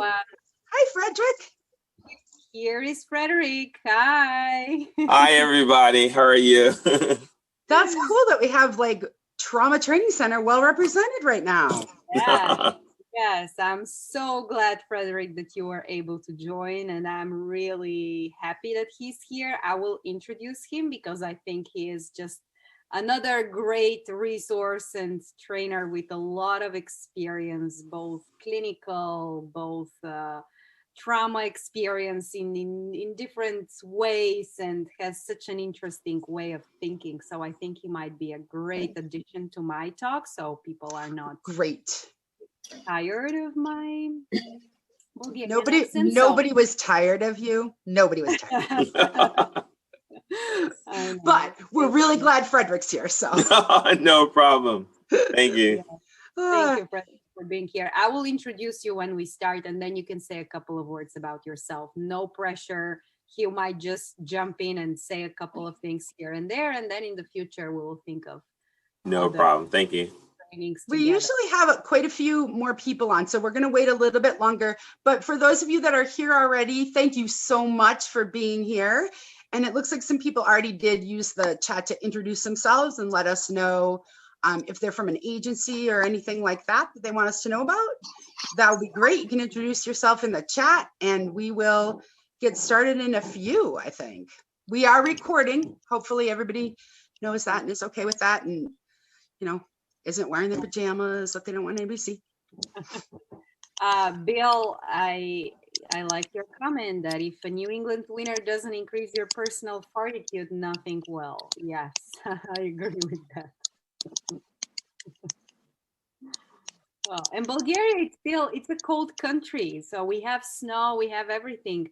everyone. Hi, Frederick. Here is Frederick. Hi. Hi, everybody. How are you? That's cool that we have like Trauma Training Center well represented right now. Yes, I'm so glad, Frederick, that you were able to join, and I'm really happy that he's here. I will introduce him because I think he is just another great resource and trainer with a lot of experience, both clinical, both trauma experience in different ways, and has such an interesting way of thinking. So I think he might be a great addition to my talk, so people are not great tired of my Bulgarian nobody was tired of you. Nobody was tired. But we're really glad Frederick's here. So no problem. Thank you. Thank you, Frederick, for being here. I will introduce you when we start, and then you can say a couple of words about yourself. No pressure. He might just jump in and say a couple of things here and there, and then in the future we will think of no problem. Thank you. We usually have quite a few more people on, so we're going to wait a little bit longer. But for those of you that are here already, thank you so much for being here. And it looks like some people already did use the chat to introduce themselves and let us know if they're from an agency or anything like that that they want us to know about. That would be great. You can introduce yourself in the chat, and we will get started in a few, I think. We are recording. Hopefully everybody knows that and is okay with that, and, you know, isn't wearing their pajamas that they don't want anybody to see. Bill, I like your comment that if a New England winter doesn't increase your personal fortitude, nothing will. Yes, I agree with that. Well, and Bulgaria, it's a cold country, so we have snow, we have everything,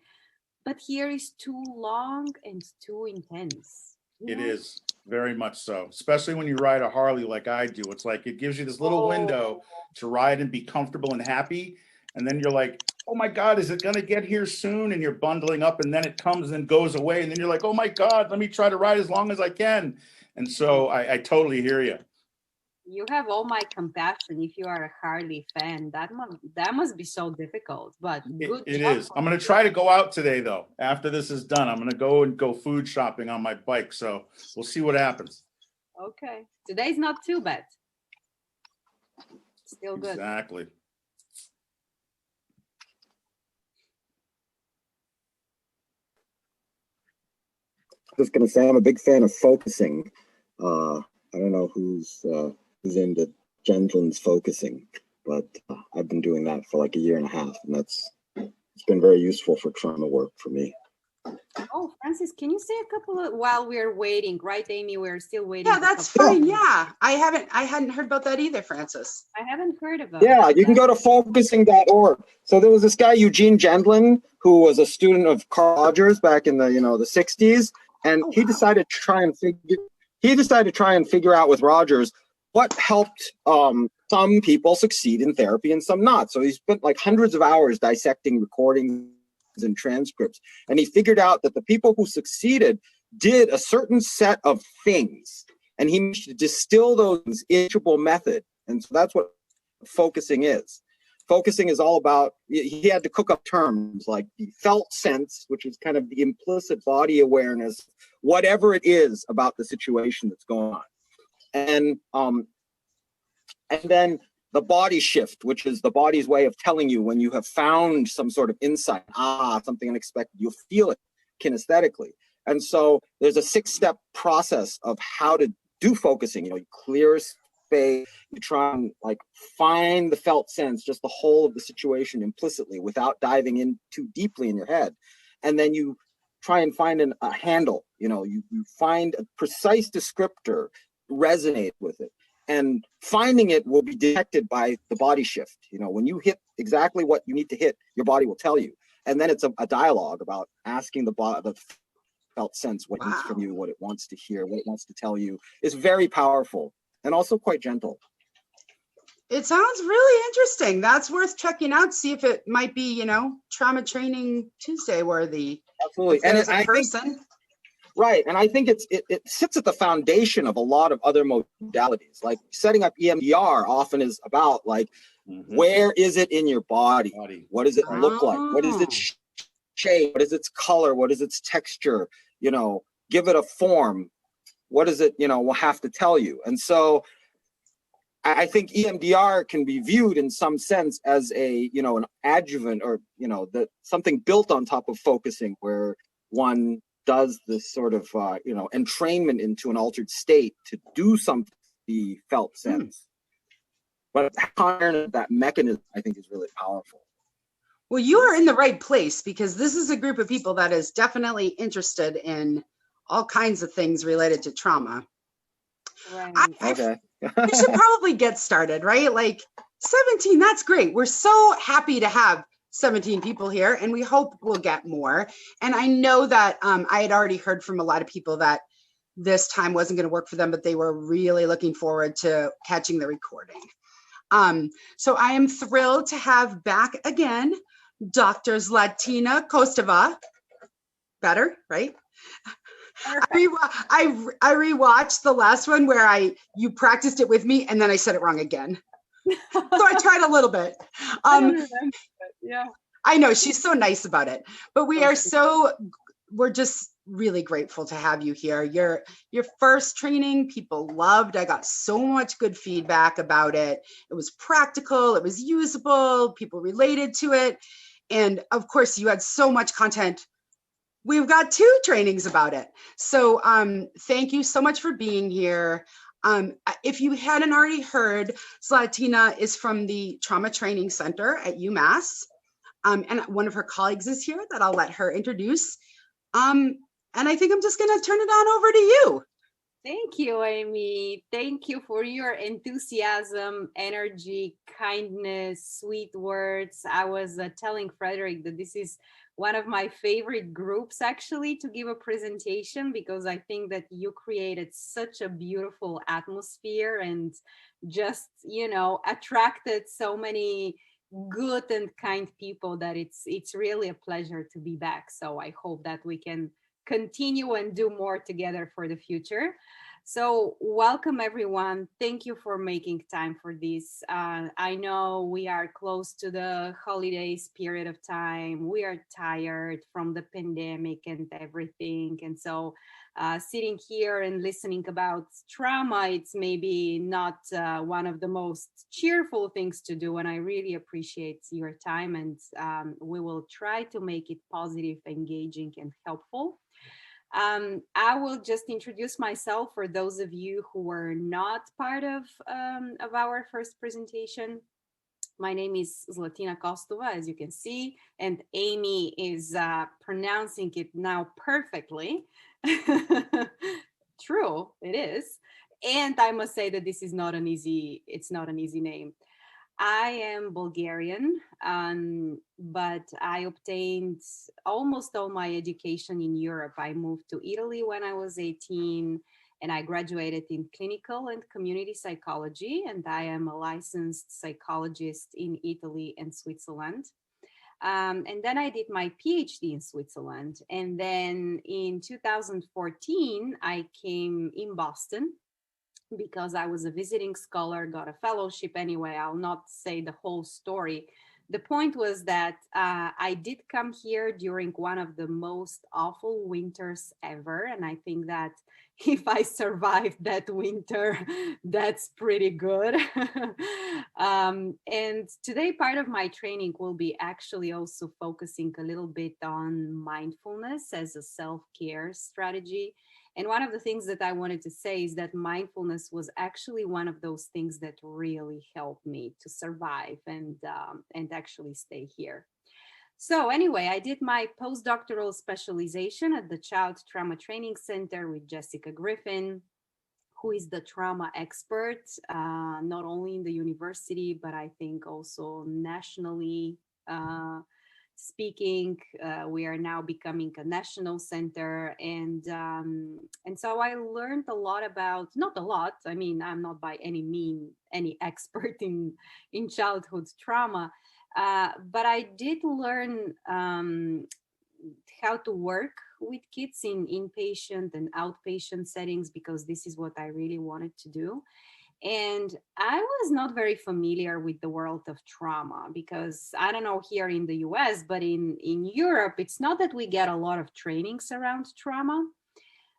but here is too long and too intense. It is very much so, especially when you ride a Harley like I do. It's like it gives you this little window to ride and be comfortable and happy, and then you're like, oh my God, is it gonna get here soon? And you're bundling up, and then it comes and goes away, and then you're like, oh my God, let me try to ride as long as I can. And so I totally hear you. You have all my compassion if you are a Harley fan. That must be so difficult, but good. It is. I'm going to try to go out today, though. After this is done, I'm going to go food shopping on my bike. So we'll see what happens. Okay. Today's not too bad. Still good. Exactly. Just going to say I'm a big fan of focusing. I don't know who's into Gentlin's focusing, but I've been doing that for like a year and a half, and it's been very useful for trauma work for me. Oh, Francis, can you say a couple of while we're waiting, right, Amy? We're still waiting. Yeah, that's fine. Yeah, I hadn't heard about that either, Francis. I haven't heard about. Yeah, you can go to focusing.org. So there was this guy Eugene Gentlin who was a student of Carl Rogers back in the the 60s, and he decided to try and figure out with Rogers what helped some people succeed in therapy and some not. So he spent like hundreds of hours dissecting recordings and transcripts, and he figured out that the people who succeeded did a certain set of things, and he managed to distill those into a method. And so that's what focusing is. Focusing is all about, he had to cook up terms like the felt sense, which is kind of the implicit body awareness, whatever it is about the situation that's going on. And then the body shift, which is the body's way of telling you when you have found some sort of insight, something unexpected, you'll feel it kinesthetically. And so there's a 6-step process of how to do focusing. You clear space, you try and like find the felt sense, just the whole of the situation implicitly without diving in too deeply in your head. And then you try and find a handle, you find a precise descriptor, resonate with it. And finding it will be detected by the body shift. When you hit exactly what you need to hit, your body will tell you. And then it's a dialogue about asking the felt sense what it needs from you, what it wants to hear, what it wants to tell you. It's very powerful and also quite gentle. It sounds really interesting. That's worth checking out. See if it might be, Trauma Training Tuesday worthy. Absolutely. And I think, right. And I think it sits at the foundation of a lot of other modalities. Like setting up EMDR often is about like Where is it in your body? What does it Right. look like? What is its shape? What is its color? What is its texture? You know, give it a form. What does it, you know, will have to tell you? And so I think EMDR can be viewed in some sense as a, you know, an adjuvant, or, you know, that something built on top of focusing, where one does this sort of, you know, entrainment into an altered state to do something the felt sense. But that mechanism, I think, is really powerful. Well, you are in the right place, because this is a group of people that is definitely interested in all kinds of things related to trauma. Right. Okay. We should probably get started, right? Like 17, that's great. We're so happy to have 17 people here, and we hope we'll get more. And I know that I had already heard from a lot of people that this time wasn't going to work for them, but they were really looking forward to catching the recording. So I am thrilled to have back again Dr. Zlatina Kostova. Better, right? I rewatched the last one where you practiced it with me, and then I said it wrong again. So I tried a little bit. I don't remember it. Yeah. I know, she's so nice about it. But we're just really grateful to have you here. Your first training, people loved. I got so much good feedback about it. It was practical, it was usable, people related to it. And of course, you had so much content. We've got 2 trainings about it. So thank you so much for being here. If you hadn't already heard, Zlatina is from the Trauma Training Center at UMass. And one of her colleagues is here that I'll let her introduce. And I think I'm just gonna turn it on over to you. Thank you, Amy. Thank you for your enthusiasm, energy, kindness, sweet words. I was telling Frederick that this is one of my favorite groups actually to give a presentation, because I think that you created such a beautiful atmosphere and just, you know, attracted so many good and kind people that it's really a pleasure to be back. So I hope that we can continue and do more together for the future. So welcome everyone. Thank you for making time for this. I know we are close to the holidays period of time. We are tired from the pandemic and everything. And so sitting here and listening about trauma, it's maybe not one of the most cheerful things to do. And I really appreciate your time, and we will try to make it positive, engaging, and helpful. I will just introduce myself for those of you who were not part of our first presentation. My name is Zlatina Kostova, as you can see, and Amy is pronouncing it now perfectly. True, it is. And I must say that this is not an easy, it's not an easy name. I am Bulgarian, but I obtained almost all my education in Europe. I moved to Italy when I was 18, and I graduated in clinical and community psychology, and I am a licensed psychologist in Italy and Switzerland. And then I did my PhD in Switzerland. And then in 2014, I came in Boston because I was a visiting scholar, got a fellowship anyway. I'll not say the whole story. The point was that I did come here during one of the most awful winters ever. And I think that if I survived that winter, that's pretty good. And today, part of my training will be actually also focusing a little bit on mindfulness as a self-care strategy. And one of the things that I wanted to say is that mindfulness was actually one of those things that really helped me to survive and actually stay here. So anyway, I did my postdoctoral specialization at the Child Trauma Training Center with Jessica Griffin, who is the trauma expert, not only in the university, but I think also nationally. Speaking, we are now becoming a national center, and so I learned a lot about, not a lot, I mean, I'm not by any mean any expert in childhood trauma, but I did learn how to work with kids in inpatient and outpatient settings, because this is what I really wanted to do. And I was not very familiar with the world of trauma because I don't know here in the US, but in Europe, it's not that we get a lot of trainings around trauma.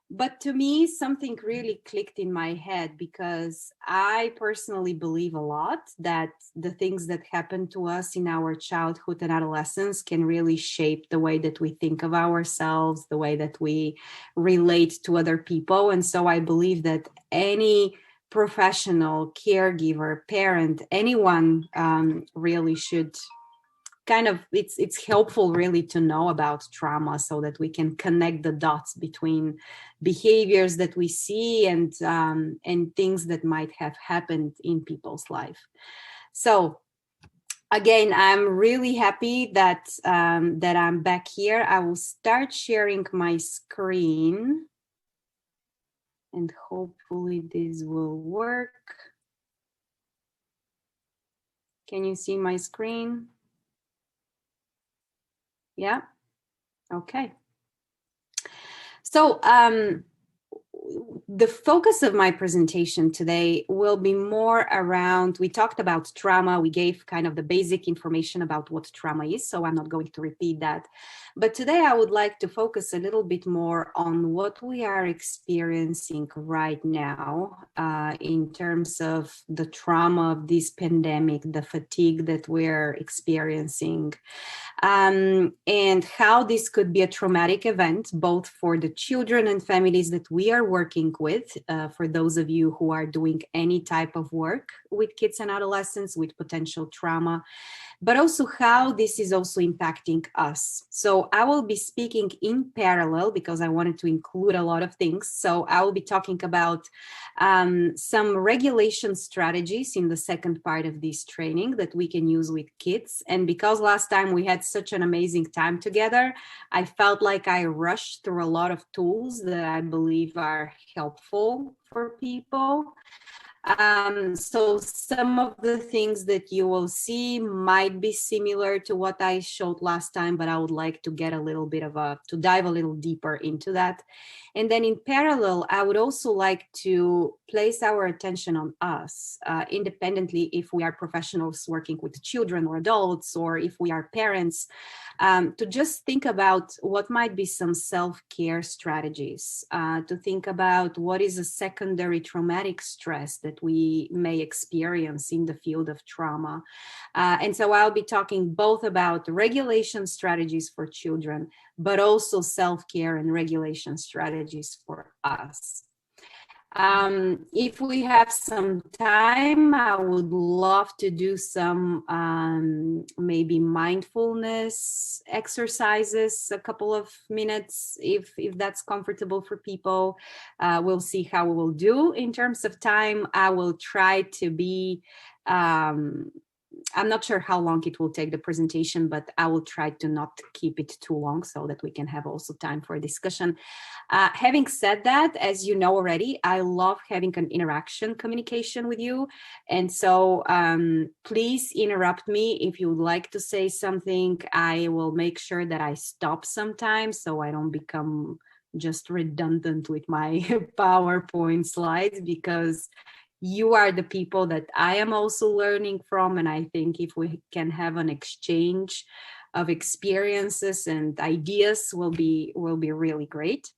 But to me, something really clicked in my head because I personally believe a lot that the things that happen to us in our childhood and adolescence can really shape the way that we think of ourselves, the way that we relate to other people. And so I believe that any professional, caregiver, parent, anyone really should kind of, it's helpful really to know about trauma so that we can connect the dots between behaviors that we see and things that might have happened in people's life. So again, I'm really happy that that I'm back here. I will start sharing my screen and hopefully this will work. Can you see my screen? Yeah. Okay. So the focus of my presentation today will be more around, we talked about trauma, we gave kind of the basic information about what trauma is, so I'm not going to repeat that. But today I would like to focus a little bit more on what we are experiencing right now in terms of the trauma of this pandemic, the fatigue that we're experiencing, and how this could be a traumatic event, both for the children and families that we are working with, for those of you who are doing any type of work with kids and adolescents with potential trauma, but also how this is also impacting us. So I will be speaking in parallel because I wanted to include a lot of things. So I will be talking about some regulation strategies in the second part of this training that we can use with kids. And because last time we had such an amazing time together, I felt like I rushed through a lot of tools that I believe are helpful for people. So some of the things that you will see might be similar to what I showed last time, but I would like to get a little bit to dive a little deeper into that. And then in parallel, I would also like to place our attention on us, independently if we are professionals working with children or adults, or if we are parents, to just think about what might be some self-care strategies, to think about what is a secondary traumatic stress that we may experience in the field of trauma. And so I'll be talking both about regulation strategies for children, but also self-care and regulation strategies for us. If we have some time, I would love to do some maybe mindfulness exercises, a couple of minutes, if that's comfortable for people. We'll see how we will do in terms of time. I will try to be I'm not sure how long it will take the presentation, but I will try to not keep it too long so that we can have also time for a discussion. Having said that, as you know already, I love having an interaction communication with you. And so please interrupt me if you would like to say something. I will make sure that I stop sometimes so I don't become just redundant with my PowerPoint slides, because you are the people that I am also learning from. And I think if we can have an exchange of experiences and ideas will be really great.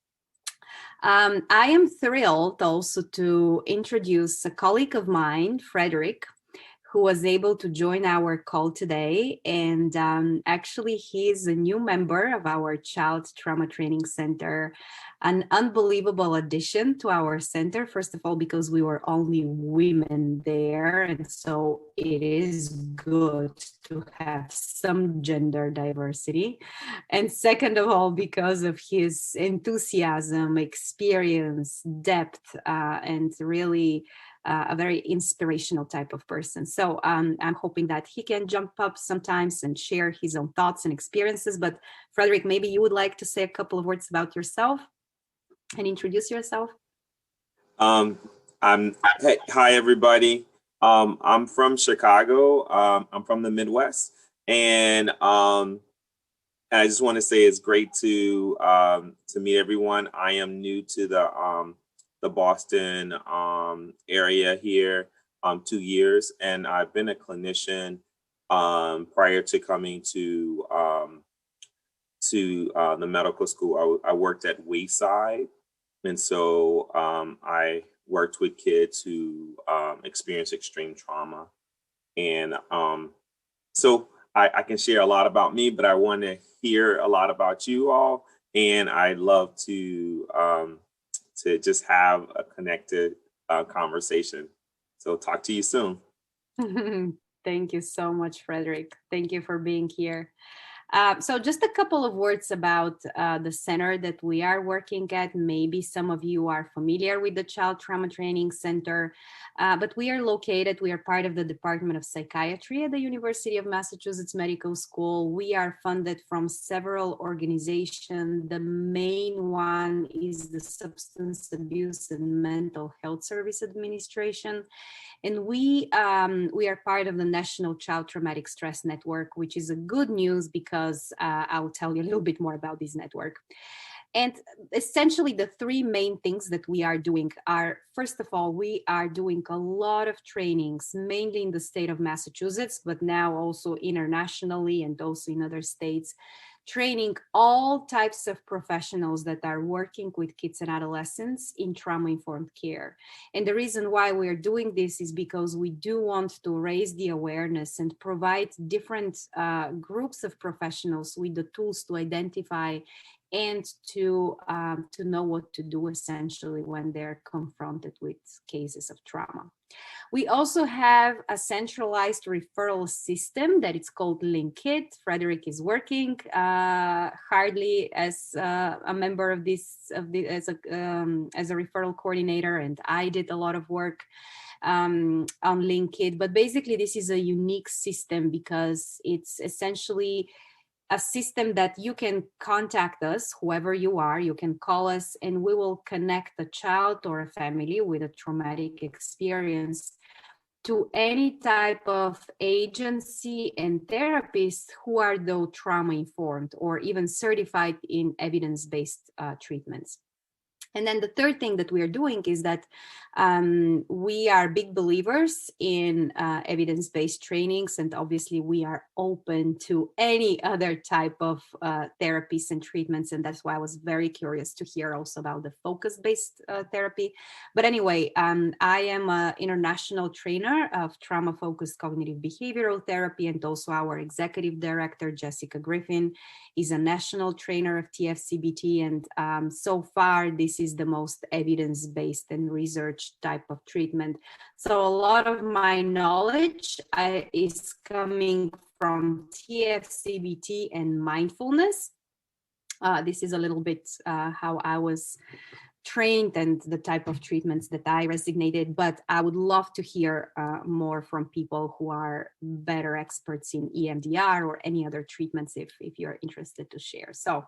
I am thrilled also to introduce a colleague of mine, Frederick, who was able to join our call today. And actually, he is a new member of our Child Trauma Training Center, an unbelievable addition to our center. First of all, because we were only women there. And so it is good to have some gender diversity. And second of all, because of his enthusiasm, experience, depth, and really a very inspirational type of person. So I'm hoping that he can jump up sometimes and share his own thoughts and experiences. But Frederick, maybe you would like to say a couple of words about yourself and introduce yourself. Hi everybody. I'm from Chicago. I'm from the Midwest, and I just want to say it's great to meet everyone. I am new to the Boston area here. 2 years, and I've been a clinician prior to coming to the medical school. I worked at Wayside, and so I worked with kids who experience extreme trauma. And so I can share a lot about me, but I want to hear a lot about you all. And I'd love to just have a connected conversation. So talk to you soon. Thank you so much, Frederick. Thank you for being here. So just a couple of words about the center that we are working at. Maybe some of you are familiar with the Child Trauma Training Center, but we are part of the Department of Psychiatry at the University of Massachusetts Medical School. We are funded from several organizations. The main one is the Substance Abuse and Mental Health Service Administration. And we are part of the National Child Traumatic Stress Network, which is a good news because I'll tell you a little bit more about this network. And essentially the three main things that we are doing are, first of all, we are doing a lot of trainings, mainly in the state of Massachusetts, but now also internationally and also in other states, training all types of professionals that are working with kids and adolescents in trauma-informed care. And the reason why we're doing this is because we do want to raise the awareness and provide different groups of professionals with the tools to identify and to know what to do essentially when they're confronted with cases of trauma. We also have a centralized referral system that it's called LinkIt. Frederick is working hardly as a member of this, as a referral coordinator, and I did a lot of work on LinkIt. But basically, this is a unique system because it's essentially a system that you can contact us, whoever you are, you can call us, and we will connect a child or a family with a traumatic experience to any type of agency and therapist who are though trauma informed or even certified in evidence-based treatments. And then the third thing that we are doing is that we are big believers in evidence-based trainings, and obviously we are open to any other type of therapies and treatments, and that's why I was very curious to hear also about the focus-based therapy. But anyway, I am an international trainer of trauma-focused cognitive behavioral therapy, and also our executive director, Jessica Griffin, is a national trainer of TFCBT, and so far this is the most evidence-based and research type of treatment. So a lot of my knowledge is coming from TFCBT and mindfulness. This is a little bit how I was trained and the type of treatments that I resonated, but I would love to hear more from people who are better experts in EMDR or any other treatments if you're interested to share. So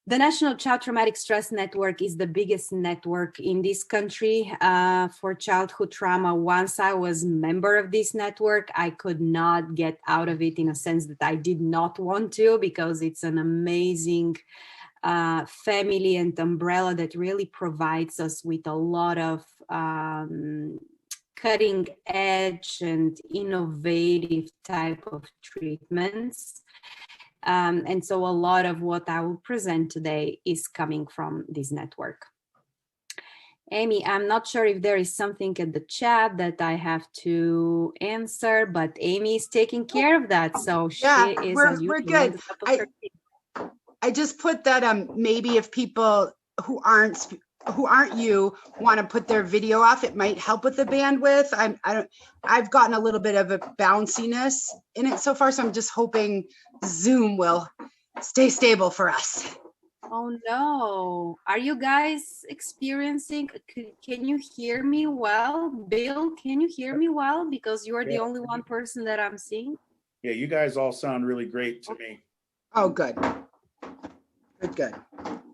the National Child Traumatic Stress Network is the biggest network in this country for childhood trauma. Once I was a member of this network, I could not get out of it in a sense that I did not want to, because it's an amazing family and umbrella that really provides us with a lot of cutting edge and innovative type of treatments. And so a lot of what I will present today is coming from this network. Amy, I'm not sure if there is something in the chat that I have to answer, but Amy is taking care of that. So Yeah, she is, we're good. I just put that maybe if people who aren't you want to put their video off, it might help with the bandwidth. I've gotten a little bit of a bounciness in it so far, so I'm just hoping Zoom will stay stable for us. Oh no, are you guys experiencing, can you hear me well? Bill, can you hear me well? Because you're the only one person that I'm seeing. Yeah, you guys all sound really great to me. Oh, good. Good.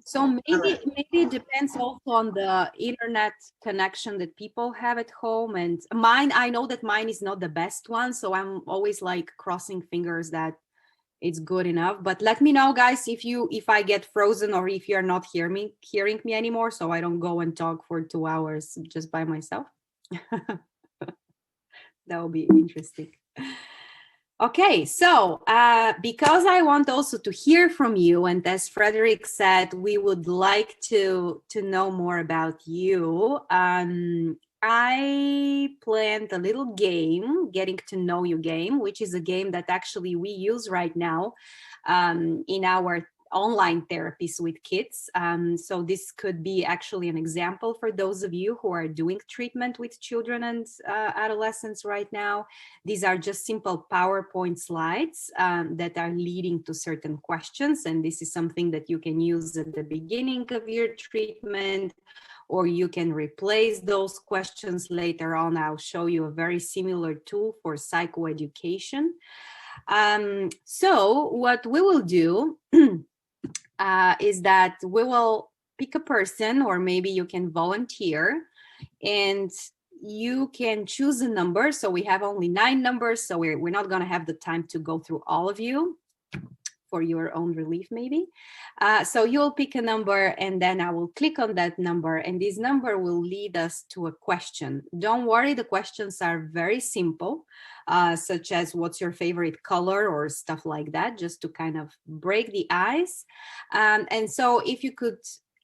So maybe it depends also on the internet connection that people have at home. And mine, I know that mine is not the best one, so I'm always like crossing fingers that it's good enough. But let me know, guys, if I get frozen or if you're not hearing me anymore, so I don't go and talk for 2 hours just by myself. That will be interesting. Okay, so because I want also to hear from you, and as Frederick said, we would like to know more about you. I planned a little game, getting to know you game, which is a game that actually we use right now in our online therapies with kids. So this could be actually an example for those of you who are doing treatment with children and adolescents right now. These are just simple PowerPoint slides that are leading to certain questions. And this is something that you can use at the beginning of your treatment, or you can replace those questions later on. I'll show you a very similar tool for psychoeducation. So what we will do is that we will pick a person, or maybe you can volunteer, and you can choose a number. So we have only 9 numbers, so we're not going to have the time to go through all of you for your own relief, maybe. So you'll pick a number, and then I will click on that number, and this number will lead us to a question. Don't worry, the questions are very simple, such as what's your favorite color or stuff like that, just to kind of break the ice. And so if you could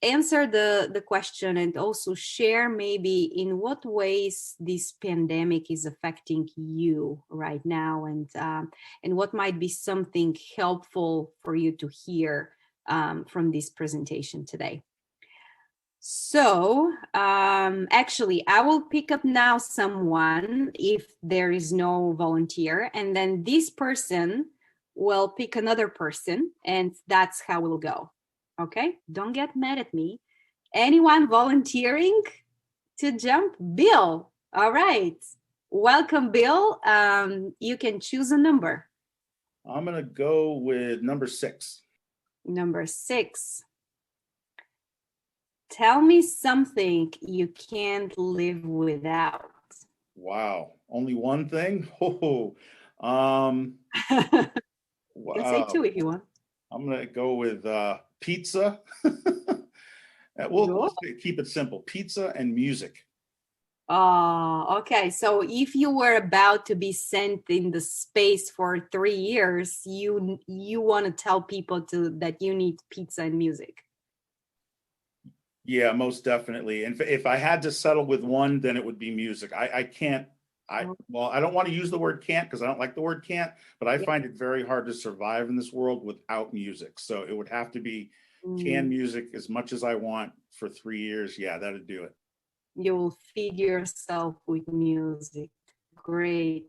answer the question and also share maybe in what ways this pandemic is affecting you right now, and what might be something helpful for you to hear from this presentation today. So actually, I will pick up now someone if there is no volunteer, and then this person will pick another person, and that's how we'll go. Okay, don't get mad at me. Anyone volunteering to jump? Bill. All right. Welcome, Bill. You can choose a number. I'm going to go with number 6. Number 6. Tell me something you can't live without. Wow. Only one thing? Oh, You can say 2 if you want. I'm going to go with pizza. We'll keep it simple. Pizza and music. Oh, okay. So if you were about to be sent in the space for 3 years, you want to tell people that you need pizza and music. Yeah, most definitely. And if I had to settle with one, then it would be music. I can't. I don't want to use the word can't because I don't like the word can't, but I find it very hard to survive in this world without music. So it would have to be canned music as much as I want for 3 years. Yeah, that'd do it. You will feed yourself with music. Great.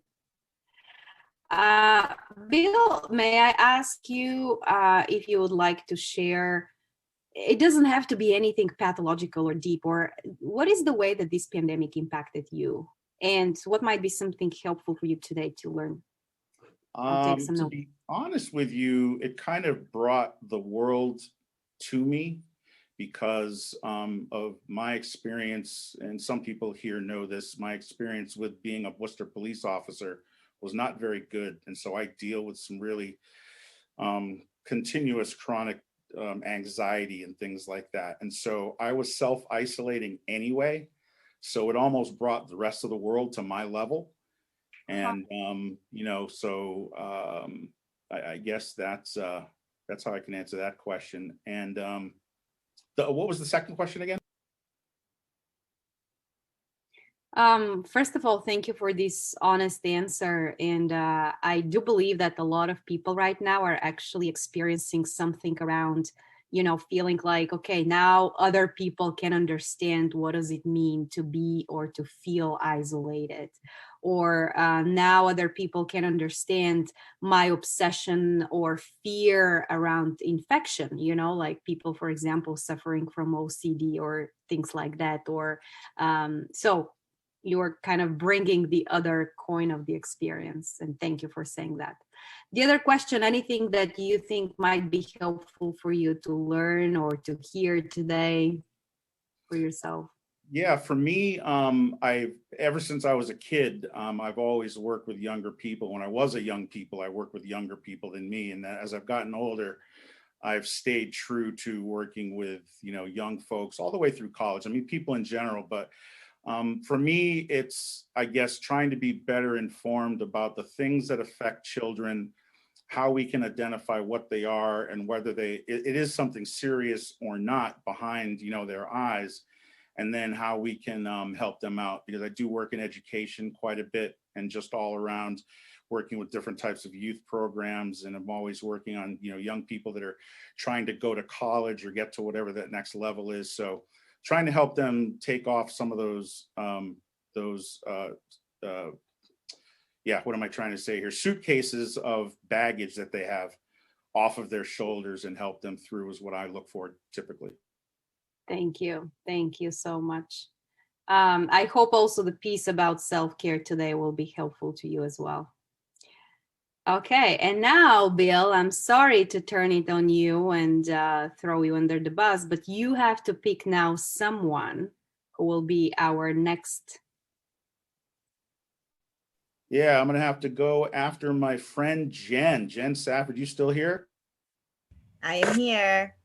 Bill, may I ask you if you would like to share? It doesn't have to be anything pathological or deep, or what is the way that this pandemic impacted you, and what might be something helpful for you today to learn? I'll take some To notes. be honest with you, it kind of brought the world to me because of my experience, and some people here know this, my experience with being a Worcester police officer was not very good. And so I deal with some really continuous chronic anxiety and things like that. And so I was self-isolating anyway. So it almost brought the rest of the world to my level. And, I guess that's how I can answer that question. And what was the second question again? First of all, thank you for this honest answer. And I do believe that a lot of people right now are actually experiencing something around, feeling like, okay, now other people can understand what does it mean to be or to feel isolated. Or now other people can understand my obsession or fear around infection, like people, for example, suffering from OCD or things like that. Or so you're kind of bringing the other coin of the experience. And thank you for saying that. The other question, anything that you think might be helpful for you to learn or to hear today for yourself? Yeah, for me, ever since I was a kid, I've always worked with younger people. When I was a young people, I worked with younger people than me. And as I've gotten older, I've stayed true to working with, young folks all the way through college. I mean, people in general, but For me, it's, I guess, trying to be better informed about the things that affect children, how we can identify what they are and whether it is something serious or not behind, their eyes, and then how we can help them out. Because I do work in education quite a bit and just all around working with different types of youth programs. And I'm always working on, young people that are trying to go to college or get to whatever that next level is. So trying to help them take off some of those what am I trying to say here? Suitcases of baggage that they have off of their shoulders and help them through is what I look for typically. Thank you. Thank you so much. I hope also the piece about self-care today will be helpful to you as well. Okay, and now, Bill, I'm sorry to turn it on you and throw you under the bus, but you have to pick now someone who will be our next. Yeah, I'm going to have to go after my friend Jen. Jen Safford, you still here? I am here.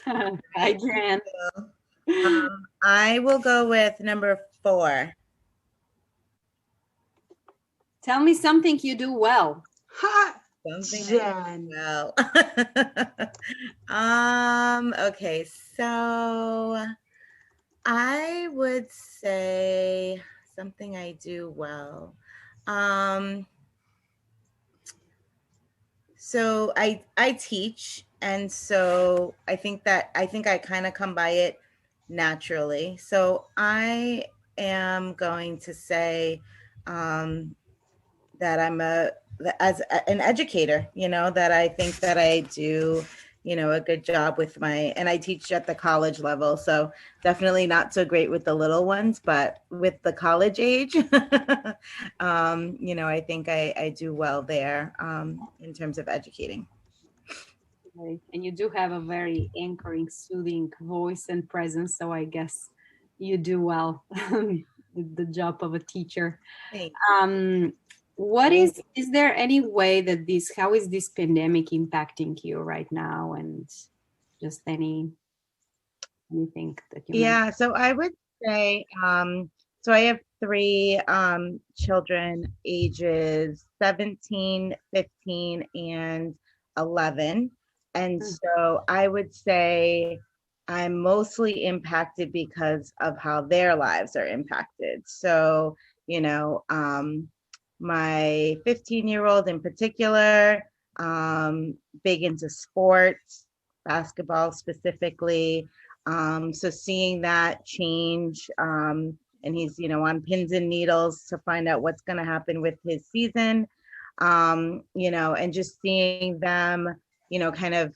Hi, Jen. I will go with number 4. Tell me something you do well. Ha! Something Jen. well. Okay, so I would say something I do well. So I teach, and so I think I kind of come by it naturally. So I am going to say that I'm as an educator, that I think that I do, a good job with and I teach at the college level. So definitely not so great with the little ones, but with the college age, I think I do well there in terms of educating. And you do have a very anchoring, soothing voice and presence. So I guess you do well the job of a teacher. What is there any way that how is this pandemic impacting you right now, and just anything that you So I would say so I have 3 children ages 17, 15, and 11, and so I would say I'm mostly impacted because of how their lives are impacted. So my 15-year-old in particular, big into sports, basketball specifically. So seeing that change, and he's, on pins and needles to find out what's going to happen with his season, and just seeing them, kind of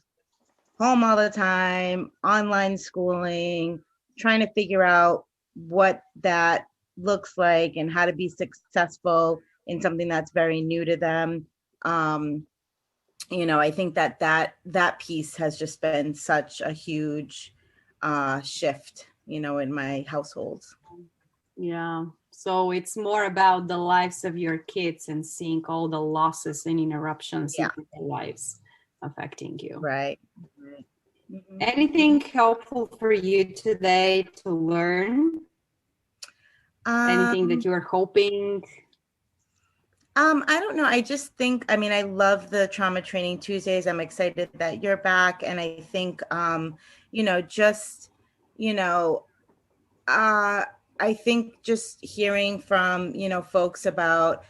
home all the time, online schooling, trying to figure out what that looks like and how to be successful in something that's very new to them. I think that piece has just been such a huge shift, in my household. Yeah. So it's more about the lives of your kids and seeing all the losses and interruptions in their lives affecting you. Right. Mm-hmm. Anything helpful for you today to learn? Anything that you were hoping? I don't know. I just think, I love the Trauma Training Tuesdays. I'm excited that you're back. And I think, I think just hearing from, folks about,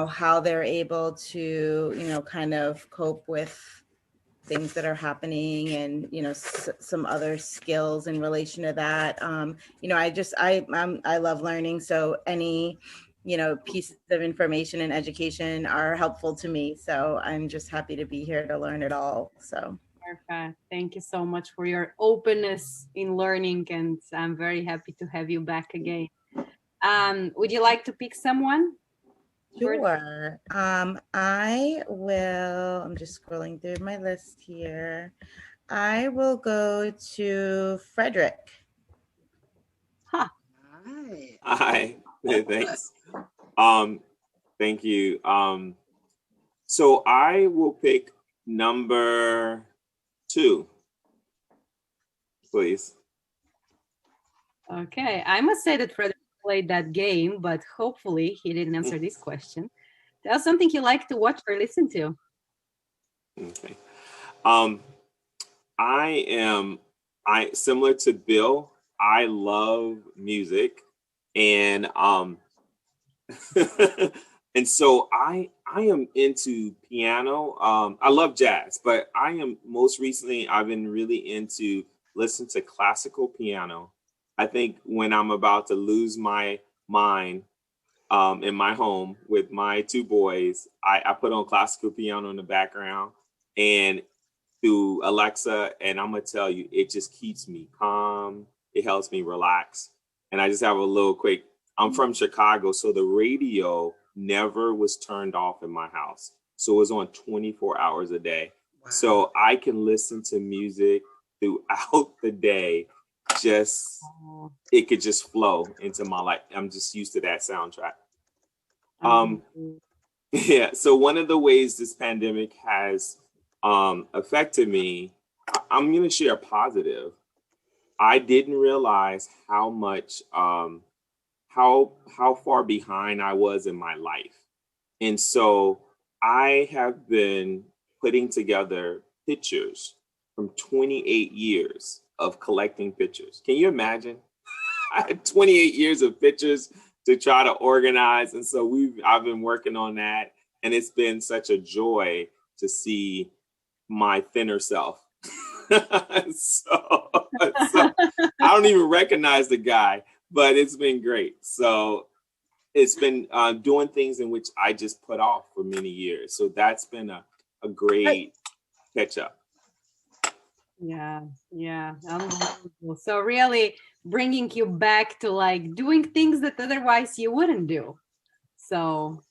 how they're able to, kind of cope with things that are happening and, some other skills in relation to that. I love learning. So any, pieces of information and education are helpful to me. So I'm just happy to be here to learn it all. So. Perfect. Thank you so much for your openness in learning, and I'm very happy to have you back again. Would you like to pick someone? Sure. I will, I'm just scrolling through my list here. I will go to Frederick. Huh. Hi. Thanks. Thank you. So I will pick number 2, please. Okay. I must say that Frederick played that game, but hopefully he didn't answer this question. Tell us something you like to watch or listen to. Okay. Um, I similar to Bill, I love music, and and so I am into piano. I love jazz, but I am most recently I've been really into listen to classical piano. I think when I'm about to lose my mind in my home with my two boys, I put on classical piano in the background and through Alexa, and I'm gonna tell you, it just keeps me calm. It helps me relax. And I just have a little quick. I'm from Chicago, so the radio never was turned off in my house. So it was on 24 hours a day. Wow. So I can listen to music throughout the day. Just it could just flow into my life. I'm just used to that soundtrack. Um, yeah. So one of the ways this pandemic has affected me, I'm going to share positive. I didn't realize how much, how far behind I was in my life. And so I have been putting together pictures from 28 years of collecting pictures. Can you imagine? I had 28 years of pictures to try to organize. And so I've been working on that. And it's been such a joy to see my thinner self. so, so I don't even recognize the guy, but it's been great. So it's been doing things in which I just put off for many years. So that's been a great catch up. Yeah, yeah, unbelievable. So really bringing you back to like doing things that otherwise you wouldn't do. So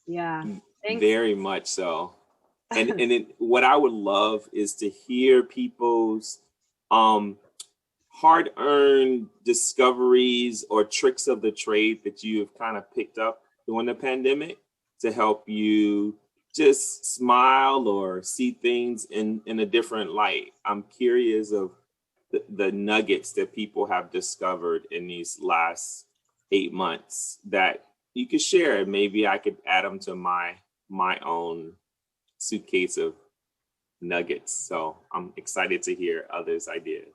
yeah, thanks. Very much so. And what I would love is to hear people's um, hard-earned discoveries or tricks of the trade that you have kind of picked up during the pandemic to help you just smile or see things in a different light. I'm curious of the nuggets that people have discovered in these last 8 months that you could share. Maybe I could add them to my own suitcase of nuggets. So I'm excited to hear others' ideas.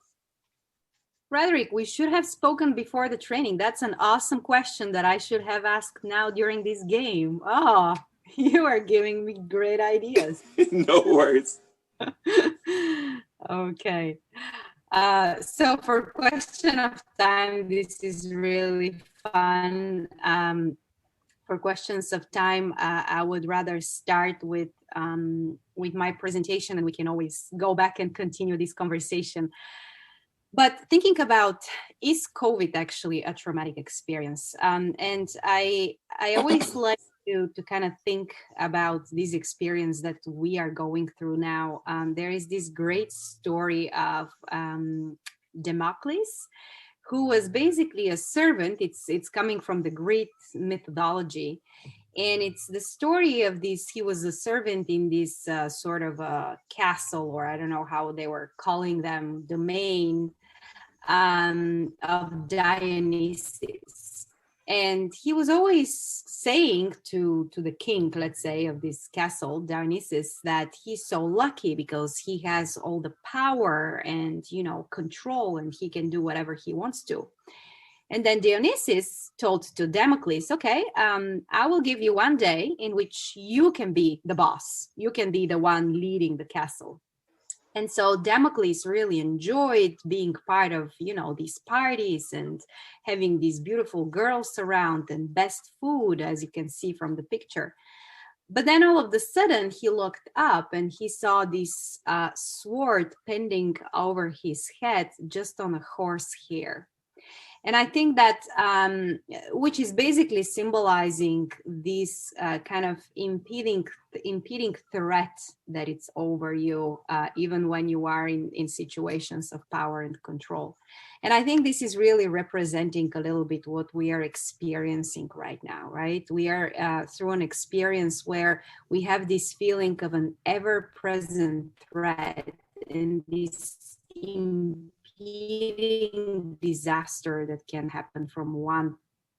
Frederick, we should have spoken before the training. That's an awesome question that I should have asked now during this game. Oh, you are giving me great ideas. No worries. Okay. So for question of time, this is really fun. For questions of time, I would rather start with my presentation, and we can always go back and continue this conversation. But thinking about, is COVID actually a traumatic experience? And I always like to kind of think about this experience that we are going through now. There is this great story of Democles, who was basically a servant. It's coming from the Greek mythology, and it's the story of this. He was a servant in this sort of a castle, or I don't know how they were calling them, domain of Dionysus. And he was always saying to the king, let's say, of this castle, Dionysus, that he's so lucky because he has all the power and, control, and he can do whatever he wants to. And then Dionysus told to Damocles, okay, I will give you one day in which you can be the boss. You can be the one leading the castle. And so Damocles really enjoyed being part of, these parties and having these beautiful girls around and best food, as you can see from the picture. But then all of a sudden he looked up and he saw this sword pending over his head just on a horse hair. And I think that, which is basically symbolizing this kind of impeding threat that it's over you, even when you are in situations of power and control. And I think this is really representing a little bit what we are experiencing right now, right? We are through an experience where we have this feeling of an ever-present threat and this impeding disaster that can happen from one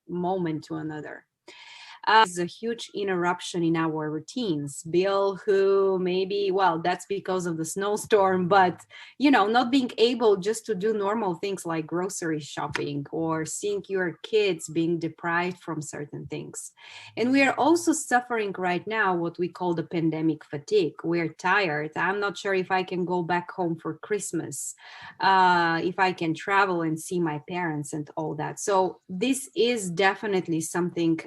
moment to another. Is a huge interruption in our routines. Bill, who maybe, well, that's because of the snowstorm, but not being able just to do normal things like grocery shopping or seeing your kids being deprived from certain things. And we are also suffering right now what we call the pandemic fatigue. We're tired. I'm not sure if I can go back home for Christmas, if I can travel and see my parents and all that. So this is definitely something,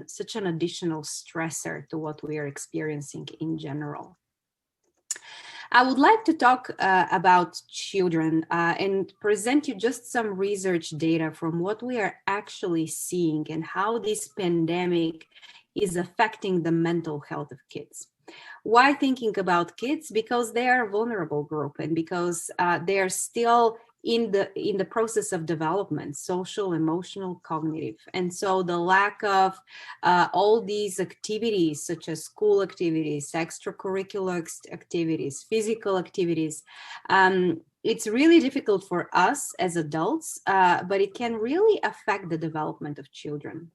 such an additional stressor to what we are experiencing in general. I would like to talk about children and present you just some research data from what we are actually seeing and how this pandemic is affecting the mental health of kids. Why thinking about kids? Because they are a vulnerable group and because they are still in the process of development, social, emotional, cognitive. And so the lack of all these activities, such as school activities, extracurricular activities, physical activities, it's really difficult for us as adults, but it can really affect the development of children.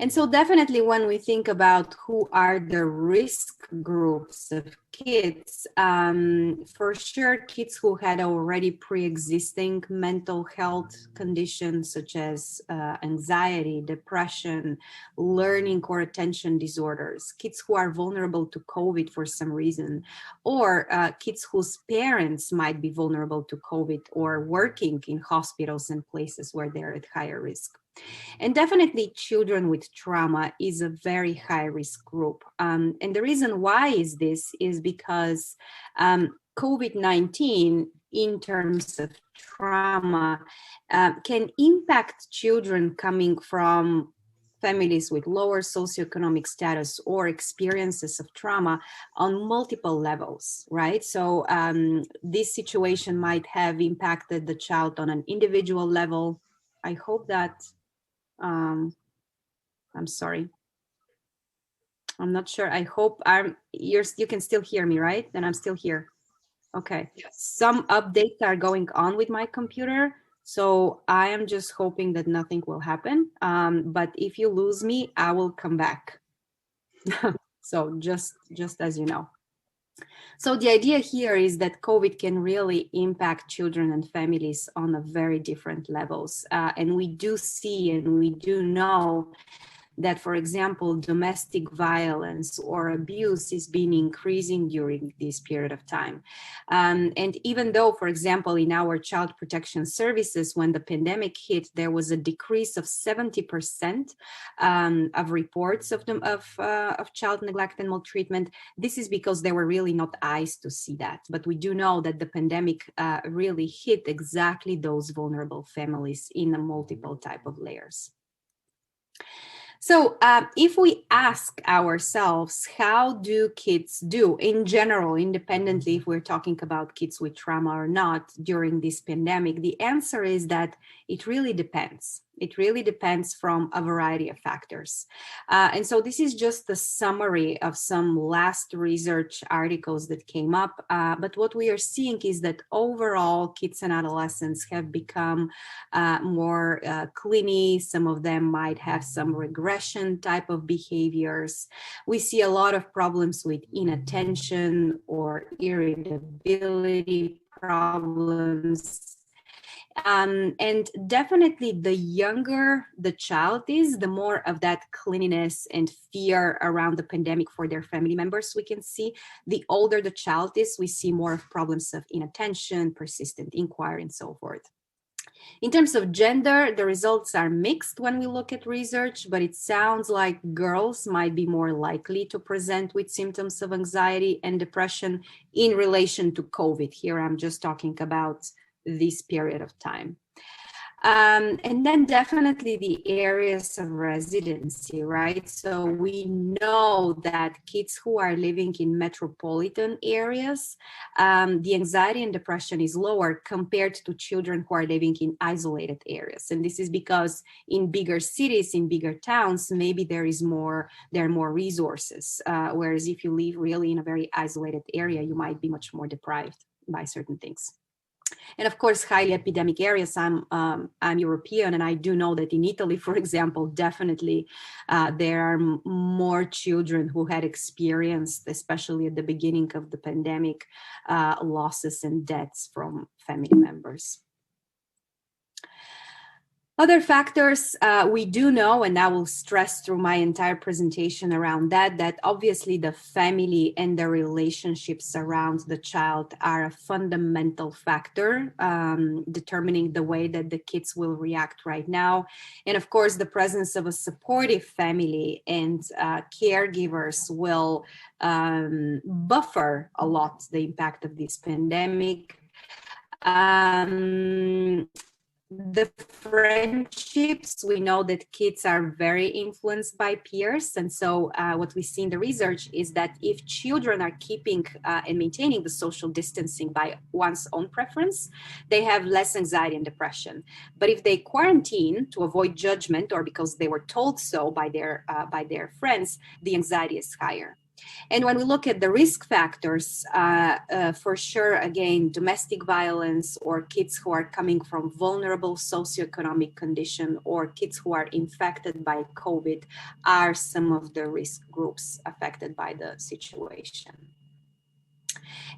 And so definitely when we think about who are the risk groups of kids, for sure, kids who had already pre-existing mental health conditions such as anxiety, depression, learning or attention disorders, kids who are vulnerable to COVID for some reason, or kids whose parents might be vulnerable to COVID or working in hospitals and places where they're at higher risk. And definitely children with trauma is a very high risk group. And the reason why is this is because COVID-19 in terms of trauma can impact children coming from families with lower socioeconomic status or experiences of trauma on multiple levels, right? So this situation might have impacted the child on an individual level. I hope that I'm sorry. I'm not sure. I hope you can still hear me, right? And I'm still here. Okay. Yes. Some updates are going on with my computer. So I am just hoping that nothing will happen. But if you lose me, I will come back. So just as you know. So the idea here is that COVID can really impact children and families on a very different levels. And we do see and we do know that, for example, domestic violence or abuse is been increasing during this period of time. And even though, for example, in our child protection services, when the pandemic hit, there was a decrease of 70% of reports of child neglect and maltreatment. This is because there were really not eyes to see that. But we do know that the pandemic really hit exactly those vulnerable families in a multiple type of layers. So if we ask ourselves, how do kids do in general, independently if we're talking about kids with trauma or not during this pandemic, the answer is that it really depends. It really depends from a variety of factors. And so this is just a summary of some last research articles that came up. But what we are seeing is that overall kids and adolescents have become more clingy. Some of them might have some regression type of behaviors. We see a lot of problems with inattention or irritability problems. And definitely the younger the child is, the more of that cleanliness and fear around the pandemic for their family members we can see. The older the child is, we see more of problems of inattention, persistent inquiry, and so forth. In terms of gender, the results are mixed when we look at research, but it sounds like girls might be more likely to present with symptoms of anxiety and depression in relation to COVID. Here, I'm just talking about this period of time. And then definitely the areas of residency, right? So we know that kids who are living in metropolitan areas, the anxiety and depression is lower compared to children who are living in isolated areas. And this is because in bigger cities, in bigger towns, maybe there are more resources. Whereas if you live really in a very isolated area, you might be much more deprived by certain things. And of course, highly epidemic areas. I'm European, and I do know that in Italy, for example, definitely there are more children who had experienced, especially at the beginning of the pandemic, losses and deaths from family members. Other factors we do know, and I will stress through my entire presentation around that obviously the family and the relationships around the child are a fundamental factor determining the way that the kids will react right now. And of course, the presence of a supportive family and caregivers will buffer a lot the impact of this pandemic. The friendships, we know that kids are very influenced by peers. And so what we see in the research is that if children are keeping and maintaining the social distancing by one's own preference, they have less anxiety and depression. But if they quarantine to avoid judgment or because they were told so by their friends, the anxiety is higher. And when we look at the risk factors, for sure, again, domestic violence or kids who are coming from vulnerable socioeconomic condition or kids who are infected by COVID are some of the risk groups affected by the situation.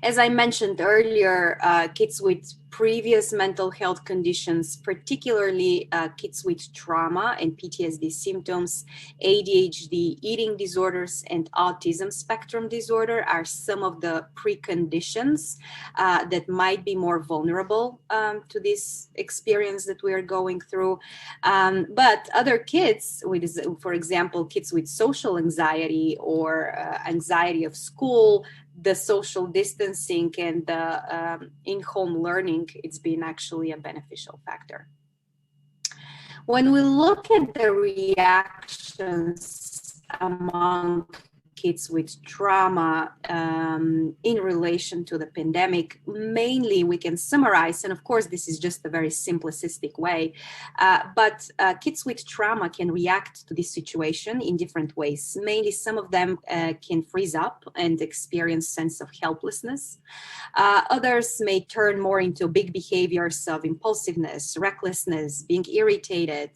As I mentioned earlier, kids with previous mental health conditions, particularly kids with trauma and PTSD symptoms, ADHD, eating disorders, and autism spectrum disorder are some of the preconditions that might be more vulnerable to this experience that we are going through. But other kids with, for example, kids with social anxiety or anxiety of school, the social distancing and the in-home learning, it's been actually a beneficial factor. When we look at the reactions among kids with trauma in relation to the pandemic, mainly we can summarize, and of course this is just a very simplistic way, but kids with trauma can react to this situation in different ways. Mainly some of them can freeze up and experience sense of helplessness. Others may turn more into big behaviors of impulsiveness, recklessness, being irritated,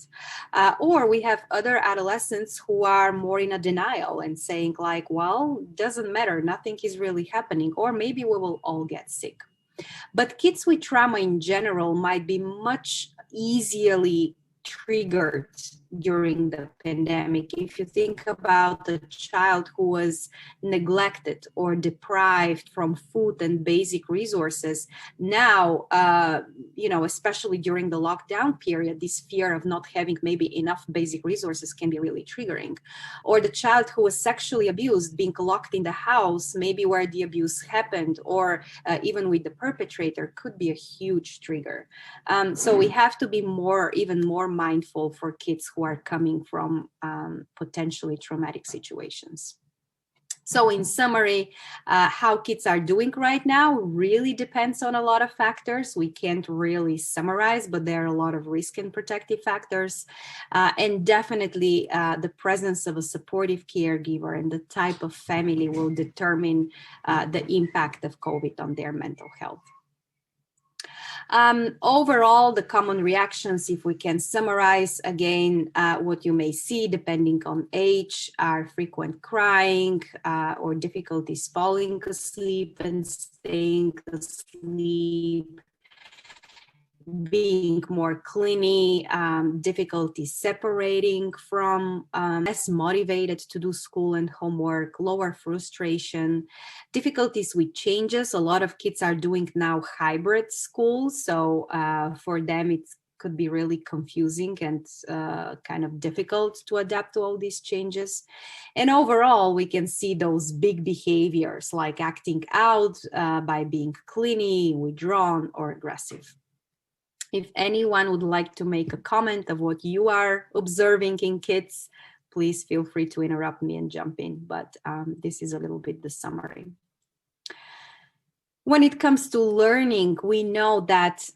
or we have other adolescents who are more in a denial and saying like, well, doesn't matter, nothing is really happening, or maybe we will all get sick. But kids with trauma in general might be much easily triggered during the pandemic. If you think about a child who was neglected or deprived from food and basic resources, now, especially during the lockdown period, this fear of not having maybe enough basic resources can be really triggering. Or the child who was sexually abused, being locked in the house, maybe where the abuse happened, or even with the perpetrator, could be a huge trigger. So we have to be even more mindful for kids who are coming from potentially traumatic situations. So in summary, how kids are doing right now really depends on a lot of factors. We can't really summarize, but there are a lot of risk and protective factors. And definitely the presence of a supportive caregiver and the type of family will determine the impact of COVID on their mental health. Overall, the common reactions, if we can summarize again, what you may see depending on age, are frequent crying or difficulties falling asleep and staying asleep, being more clingy, difficulty separating from, less motivated to do school and homework, lower frustration, difficulties with changes. A lot of kids are doing now hybrid school, so for them it could be really confusing and kind of difficult to adapt to all these changes. And overall, we can see those big behaviors like acting out by being clingy, withdrawn, or aggressive. If anyone would like to make a comment of what you are observing in kids, please feel free to interrupt me and jump in. But this is a little bit the summary. when it comes to learning, we know that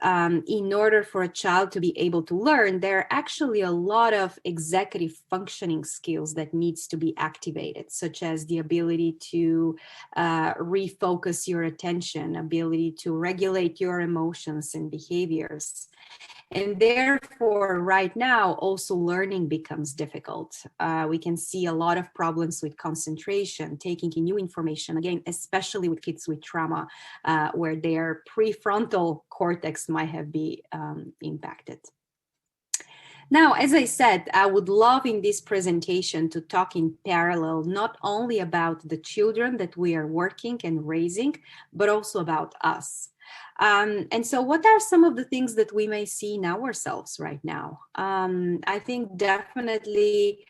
in order for a child to be able to learn, there are actually a lot of executive functioning skills that needs to be activated, such as the ability to refocus your attention, ability to regulate your emotions and behaviors. And therefore, right now, also learning becomes difficult. We can see a lot of problems with concentration, taking in new information, again, especially with kids with trauma, where their prefrontal cortex might have been impacted. Now, as I said, I would love in this presentation to talk in parallel, not only about the children that we are working and raising, but also about us. And so what are some of the things that we may see in ourselves right now? I think definitely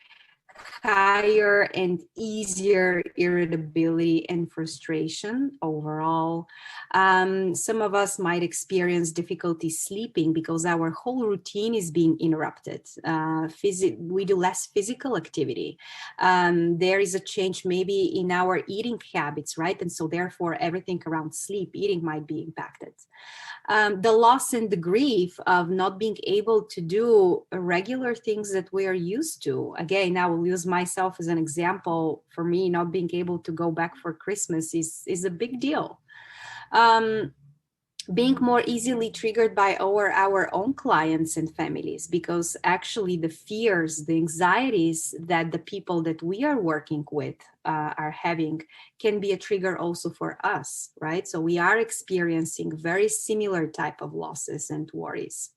higher and easier irritability and frustration overall. Some of us might experience difficulty sleeping because our whole routine is being interrupted. We do less physical activity. There is a change maybe in our eating habits, right? And so therefore everything around sleep, eating might be impacted. The loss and the grief of not being able to do regular things that we are used to. Again, I will use myself as an example. For me, not being able to go back for Christmas is a big deal. Being more easily triggered by our own clients and families, because actually the fears, the anxieties that the people that we are working with are having can be a trigger also for us, right? So we are experiencing very similar type of losses and worries.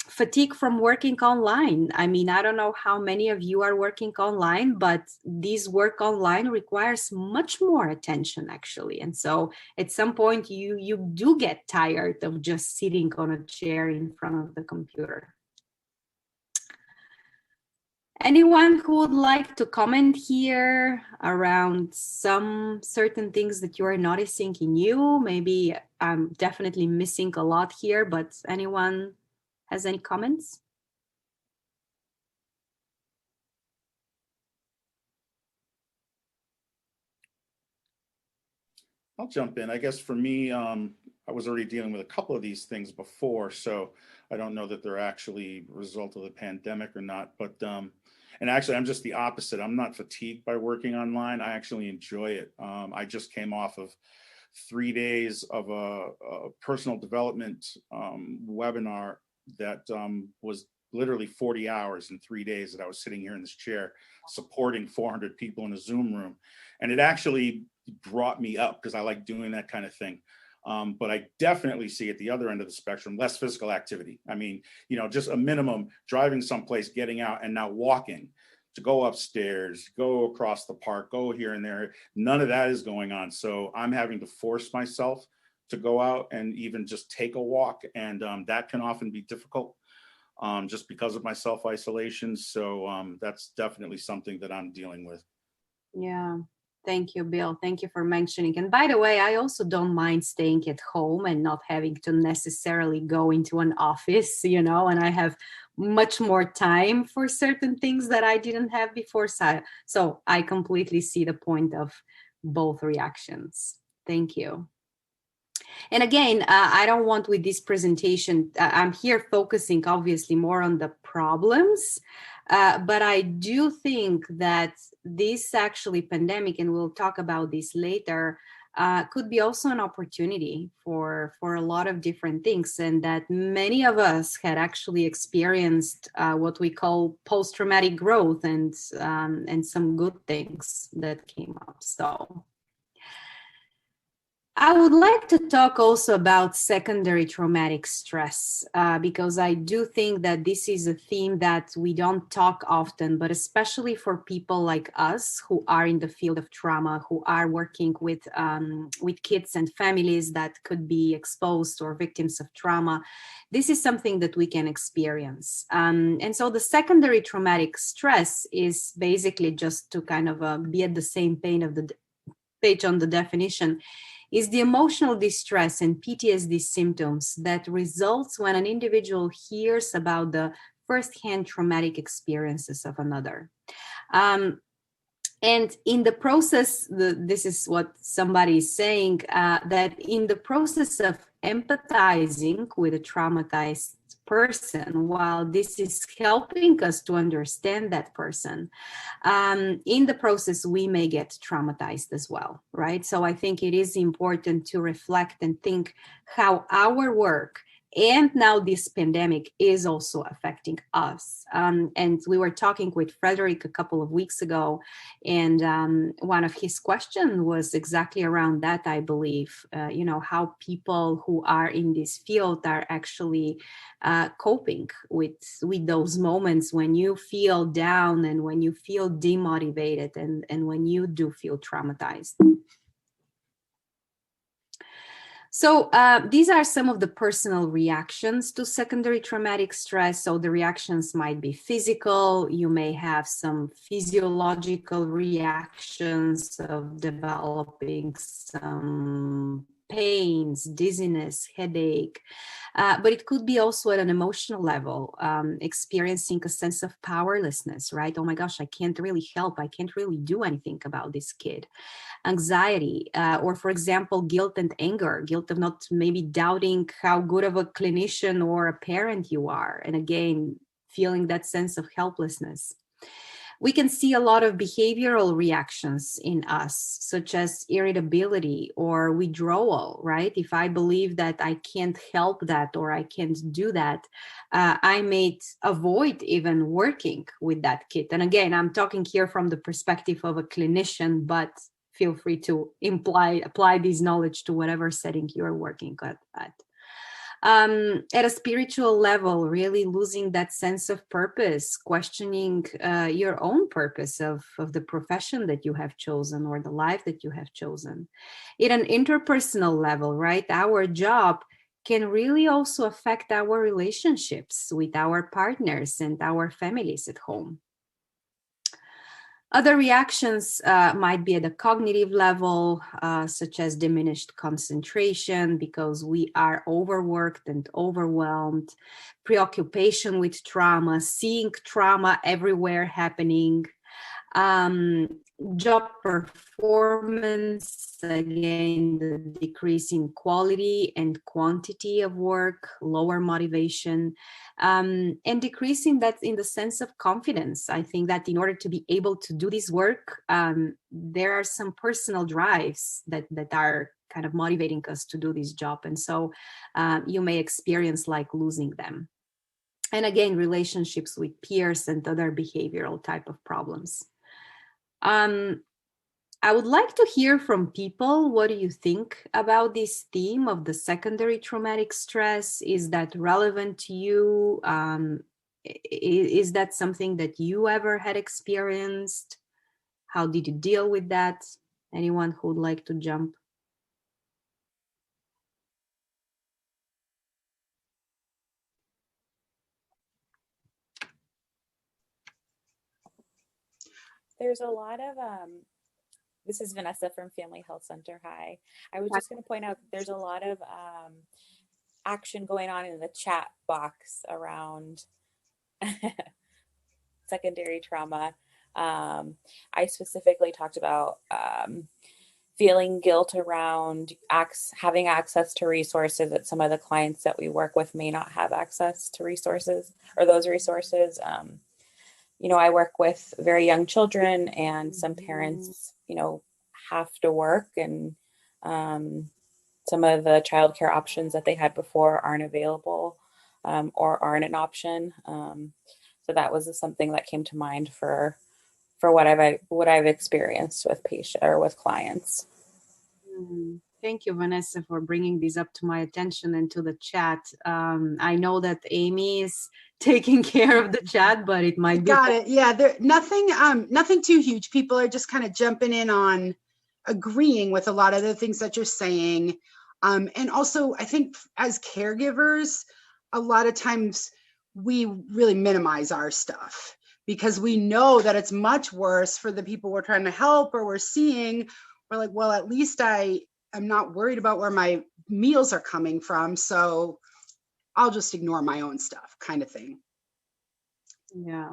Fatigue from working online. I mean, I don't know how many of you are working online, but this work online requires much more attention actually. And so at some point you do get tired of just sitting on a chair in front of the computer. Anyone who would like to comment here around some certain things that you are noticing in you? Maybe I'm definitely missing a lot here, but anyone has any comments? I'll jump in. I guess for me, I was already dealing with a couple of these things before, so I don't know that they're actually a result of the pandemic or not. But and actually, I'm just the opposite. I'm not fatigued by working online. I actually enjoy it. I just came off of 3 days of a personal development webinar that was literally 40 hours in 3 days that I was sitting here in this chair supporting 400 people in a Zoom room. And it actually brought me up because I like doing that kind of thing. But I definitely see at the other end of the spectrum, less physical activity. I mean, you know, just a minimum driving someplace, getting out and now walking to go upstairs, go across the park, go here and there. None of that is going on. So I'm having to force myself to go out and even just take a walk. And that can often be difficult just because of my self-isolation. So that's definitely something that I'm dealing with. Yeah. Thank you, Bill. Thank you for mentioning. And by the way, I also don't mind staying at home and not having to necessarily go into an office, you know, and I have much more time for certain things that I didn't have before. So I completely see the point of both reactions. Thank you. And again, I don't want with this presentation, I'm here focusing obviously more on the problems, but I do think that this actually pandemic, and we'll talk about this later, could be also an opportunity for a lot of different things, and that many of us had actually experienced what we call post-traumatic growth and some good things that came up. So I would like to talk also about secondary traumatic stress, because I do think that this is a theme that we don't talk often, but especially for people like us who are in the field of trauma, who are working with kids and families that could be exposed or victims of trauma. This is something that we can experience. And so the secondary traumatic stress is basically, just to kind of be at the same page on the definition, is the emotional distress and PTSD symptoms that results when an individual hears about the firsthand traumatic experiences of another. And in the process, this is what somebody is saying, that in the process of empathizing with a traumatized person, while this is helping us to understand that person, in the process, we may get traumatized as well, right? So I think it is important to reflect and think how our work and now this pandemic is also affecting us. And we were talking with Frederick a couple of weeks ago, and one of his questions was exactly around that, I believe, how people who are in this field are actually coping with those moments when you feel down and when you feel demotivated and when you do feel traumatized. So these are some of the personal reactions to secondary traumatic stress. So the reactions might be physical. You may have some physiological reactions of developing some pains, dizziness, headache. But it could be also at an emotional level, experiencing a sense of powerlessness, right? Oh my gosh, I can't really help. I can't really do anything about this kid. Anxiety, or for example, guilt and anger, guilt of not maybe doubting how good of a clinician or a parent you are. And again, feeling that sense of helplessness. We can see a lot of behavioral reactions in us, such as irritability or withdrawal, right? If I believe that I can't help that or I can't do that, I may avoid even working with that kid. And again, I'm talking here from the perspective of a clinician, but feel free to apply this knowledge to whatever setting you're working at. At a spiritual level, really losing that sense of purpose, questioning your own purpose of the profession that you have chosen or the life that you have chosen. At an interpersonal level, right, our job can really also affect our relationships with our partners and our families at home. Other reactions might be at a cognitive level, such as diminished concentration because we are overworked and overwhelmed, preoccupation with trauma, seeing trauma everywhere happening, job performance, again, the decrease in quality and quantity of work, lower motivation, and decreasing that in the sense of confidence. I think that in order to be able to do this work, there are some personal drives that are kind of motivating us to do this job. And so you may experience like losing them. And again, relationships with peers and other behavioral type of problems. I would like to hear from people. What do you think about this theme of the secondary traumatic stress? Is that relevant to you? Is that something that you ever had experienced? How did you deal with that? Anyone who would like to jump? There's a lot of this is Vanessa from Family Health Center. Hi. I was just going to point out that there's a lot of action going on in the chat box around secondary trauma. I specifically talked about feeling guilt around having access to resources that some of the clients that we work with may not have access to resources or those resources. I work with very young children, and some parents, have to work, and some of the childcare options that they had before aren't available or aren't an option. So that was something that came to mind for what I've experienced with with clients. Thank you, Vanessa, for bringing this up to my attention and to the chat. I know that Amy is taking care of the chat, but it might be. Got it. Yeah, there nothing too huge. People are just kind of jumping in on agreeing with a lot of the things that you're saying. And also, I think as caregivers, a lot of times we really minimize our stuff because we know that it's much worse for the people we're trying to help or we're seeing. We're like, well, at least I am not worried about where my meals are coming from, so I'll just ignore my own stuff, kind of thing. Yeah.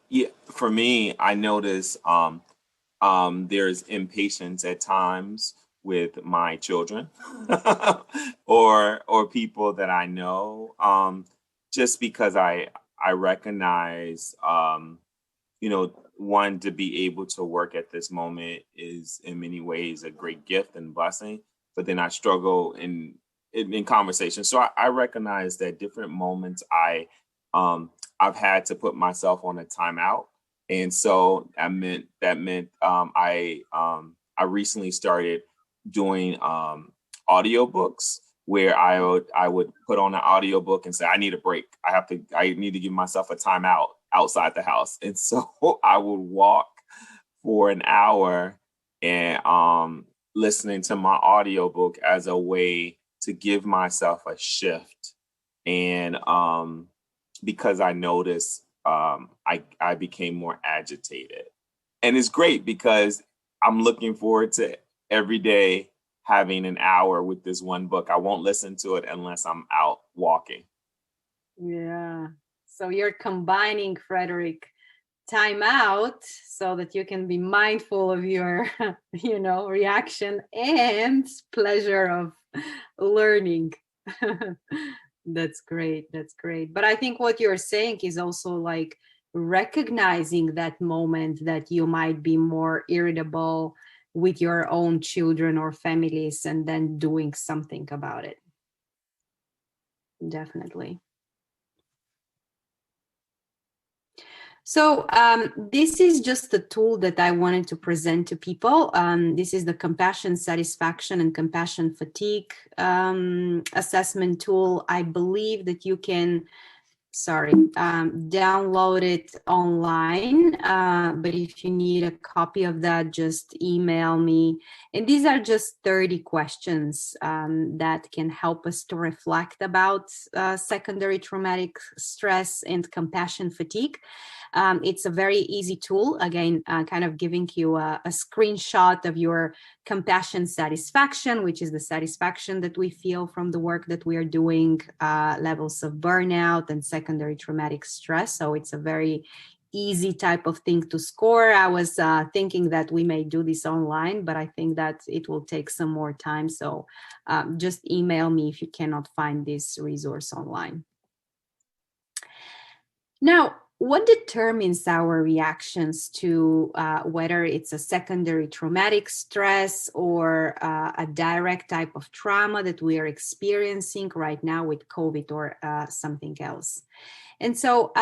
Yeah, for me, I notice there's impatience at times with my children or people that I know, just because I recognize, one, to be able to work at this moment is in many ways a great gift and blessing, but then I struggle in conversation. So I recognize that different moments I've had to put myself on a timeout. And so I recently started doing audiobooks where I would put on an audiobook and say, I need a break. I need to give myself a timeout outside the house. And so I would walk for an hour and listening to my audiobook as a way to give myself a shift. And because I noticed I became more agitated. And it's great because I'm looking forward to every day having an hour with this one book. I won't listen to it unless I'm out walking. Yeah. So you're combining, Frederick, time out so that you can be mindful of your, reaction and pleasure of learning. That's great. That's great. But I think what you're saying is also like recognizing that moment that you might be more irritable with your own children or families and then doing something about it. Definitely. So this is just a tool that I wanted to present to people. This is the compassion, satisfaction, and compassion fatigue assessment tool. I believe that you can, download it online. But if you need a copy of that, just email me. And these are just 30 questions that can help us to reflect about secondary traumatic stress and compassion fatigue. It's a very easy tool, again, kind of giving you a screenshot of your compassion satisfaction, which is the satisfaction that we feel from the work that we are doing, levels of burnout and secondary traumatic stress. So it's a very easy type of thing to score. I was thinking that we may do this online, but I think that it will take some more time. So just email me if you cannot find this resource online. Now, what determines our reactions to whether it's a secondary traumatic stress or a direct type of trauma that we are experiencing right now with COVID or something else? And so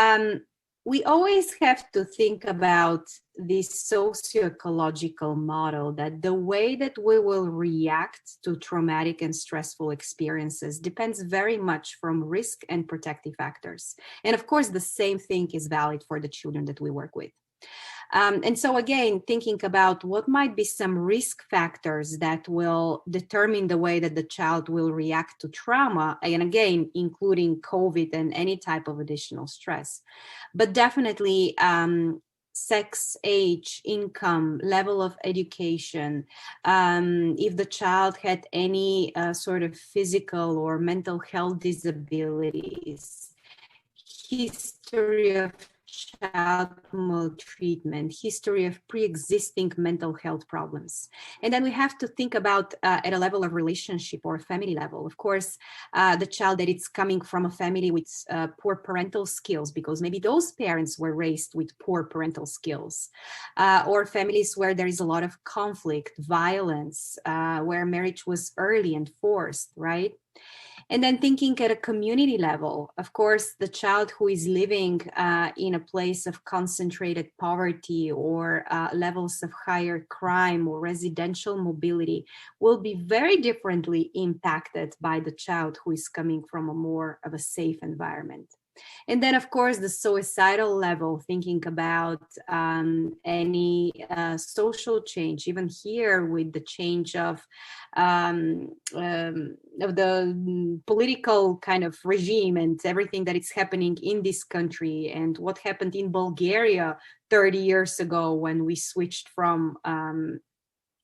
we always have to think about this socio-ecological model, that the way that we will react to traumatic and stressful experiences depends very much from risk and protective factors. And of course, the same thing is valid for the children that we work with. And so again, thinking about what might be some risk factors that will determine the way that the child will react to trauma, and again, including COVID and any type of additional stress. But definitely sex, age, income, level of education, if the child had any sort of physical or mental health disabilities, history of child maltreatment, history of pre-existing mental health problems. And then we have to think about at a level of relationship or family level. Of course, the child that it's coming from a family with poor parental skills, because maybe those parents were raised with poor parental skills, or families where there is a lot of conflict, violence, where marriage was early and forced, right? And then thinking at a community level, of course, the child who is living in a place of concentrated poverty or levels of higher crime or residential mobility will be very differently impacted by the child who is coming from a more of a safe environment. And then, of course, the suicidal level, thinking about any social change, even here with the change of the political kind of regime and everything that is happening in this country, and what happened in Bulgaria 30 years ago when we switched from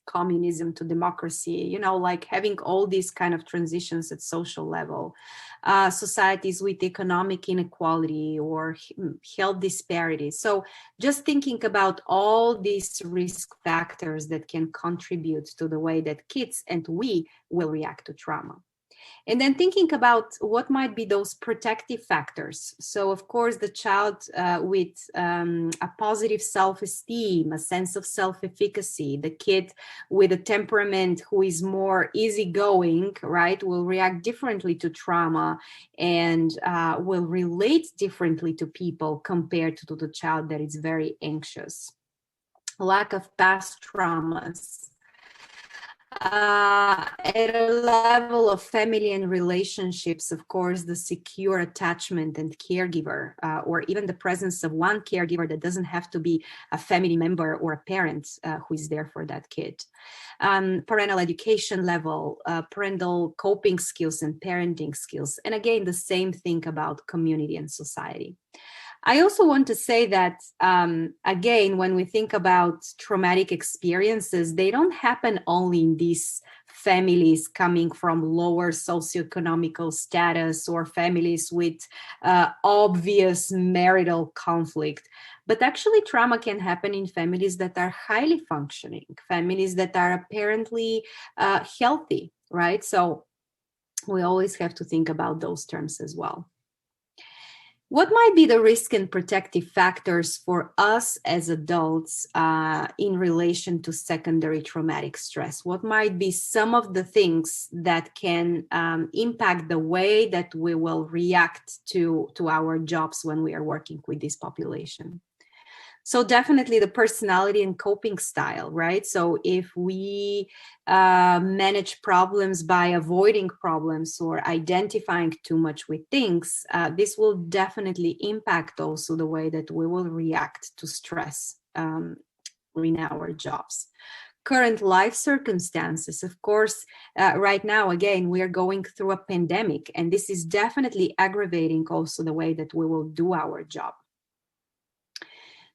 communism to democracy, like having all these kind of transitions at social level, societies with economic inequality or health disparities. So just thinking about all these risk factors that can contribute to the way that kids and we will react to trauma. And then thinking about what might be those protective factors. So, of course, the child with a positive self-esteem, a sense of self-efficacy, the kid with a temperament who is more easygoing, right, will react differently to trauma and will relate differently to people compared to the child that is very anxious. Lack of past traumas. At a level of family and relationships, of course, the secure attachment and caregiver, or even the presence of one caregiver that doesn't have to be a family member or a parent who is there for that kid. Parental education level, parental coping skills and parenting skills. And again, the same thing about community and society. I also want to say that, again, when we think about traumatic experiences, they don't happen only in these families coming from lower socioeconomical status or families with obvious marital conflict. But actually, trauma can happen in families that are highly functioning, families that are apparently healthy, right? So we always have to think about those terms as well. What might be the risk and protective factors for us as adults in relation to secondary traumatic stress? What might be some of the things that can impact the way that we will react to our jobs when we are working with this population? So definitely the personality and coping style, right? So if we manage problems by avoiding problems or identifying too much with things, this will definitely impact also the way that we will react to stress in our jobs. Current life circumstances, of course, right now, again, we are going through a pandemic, and this is definitely aggravating also the way that we will do our job.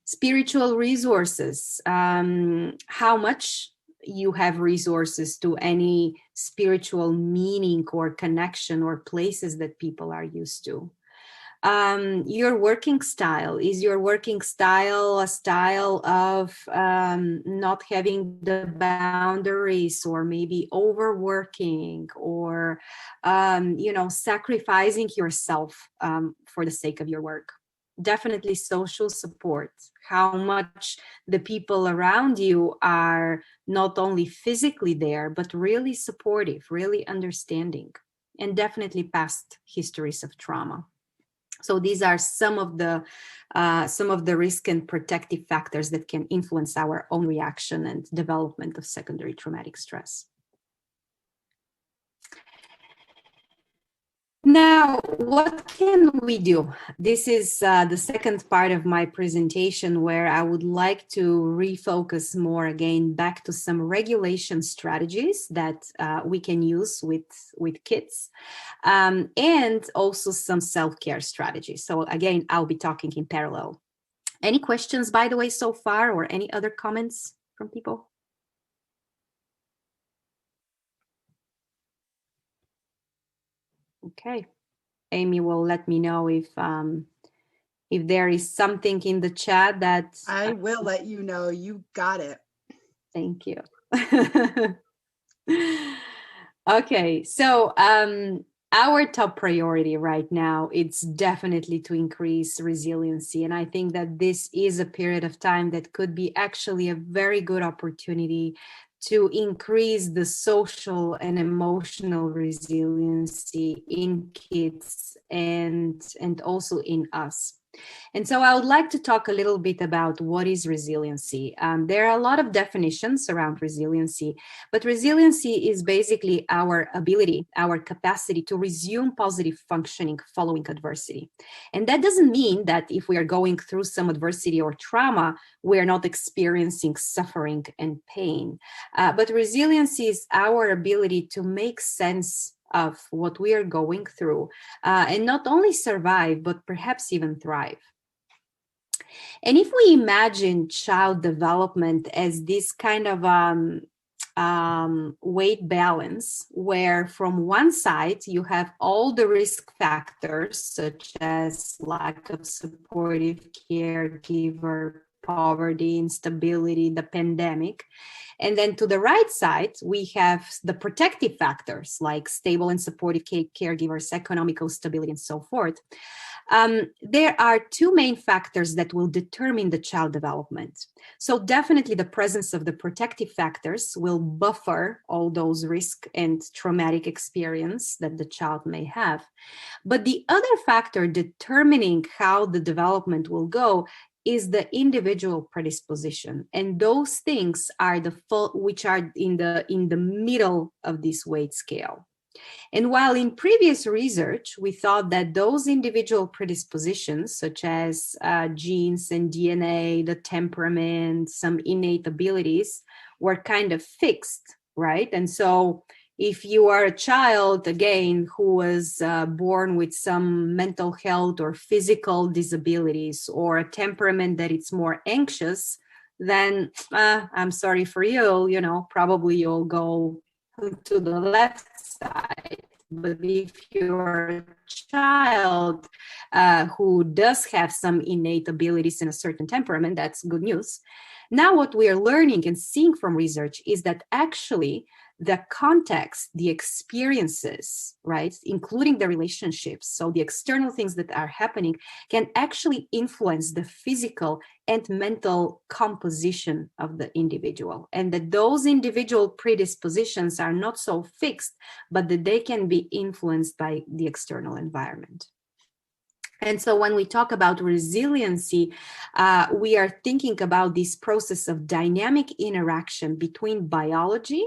Spiritual resources, how much you have resources to any spiritual meaning or connection or places that people are used to. Your working style, is your working style a style of not having the boundaries or maybe overworking or sacrificing yourself for the sake of your work? Definitely social support, how much the people around you are not only physically there, but really supportive, really understanding, and definitely past histories of trauma. So these are some of the risk and protective factors that can influence our own reaction and development of secondary traumatic stress. Now, what can we do? This is the second part of my presentation where I would like to refocus more again back to some regulation strategies that we can use with kids, and also some self-care strategies. So again, I'll be talking in parallel. Any questions, by the way, so far, or any other comments from people? Okay, Amy will let me know if there is something in the chat that I will let you know. You got it. Thank you. Okay, so our top priority right now, it's definitely to increase resiliency. And I think that this is a period of time that could be actually a very good opportunity to increase the social and emotional resiliency in kids and also in us. And so I would like to talk a little bit about what is resiliency. There are a lot of definitions around resiliency, but resiliency is basically our ability, our capacity to resume positive functioning following adversity. And that doesn't mean that if we are going through some adversity or trauma, we are not experiencing suffering and pain. But resiliency is our ability to make sense of what we are going through and not only survive, but perhaps even thrive. And if we imagine child development as this kind of weight balance, where from one side you have all the risk factors such as lack of supportive caregiver, poverty, instability, the pandemic. And then to the right side, we have the protective factors like stable and supportive caregivers, economical stability, and so forth. There are two main factors that will determine the child development. So definitely the presence of the protective factors will buffer all those risk and traumatic experience that the child may have. But the other factor determining how the development will go is the individual predisposition, and those things are which are in the middle of this weight scale. And while in previous research we thought that those individual predispositions, such as genes and DNA, the temperament, some innate abilities, were kind of fixed, right? And so if you are a child, again, who was born with some mental health or physical disabilities or a temperament that it's more anxious, then I'm sorry for you, probably you'll go to the left side. But if you're a child who does have some innate abilities and a certain temperament, that's good news. Now, what we are learning and seeing from research is that actually the context, the experiences, right, including the relationships, so the external things that are happening, can actually influence the physical and mental composition of the individual, and that those individual predispositions are not so fixed, but that they can be influenced by the external environment. And so when we talk about resiliency, we are thinking about this process of dynamic interaction between biology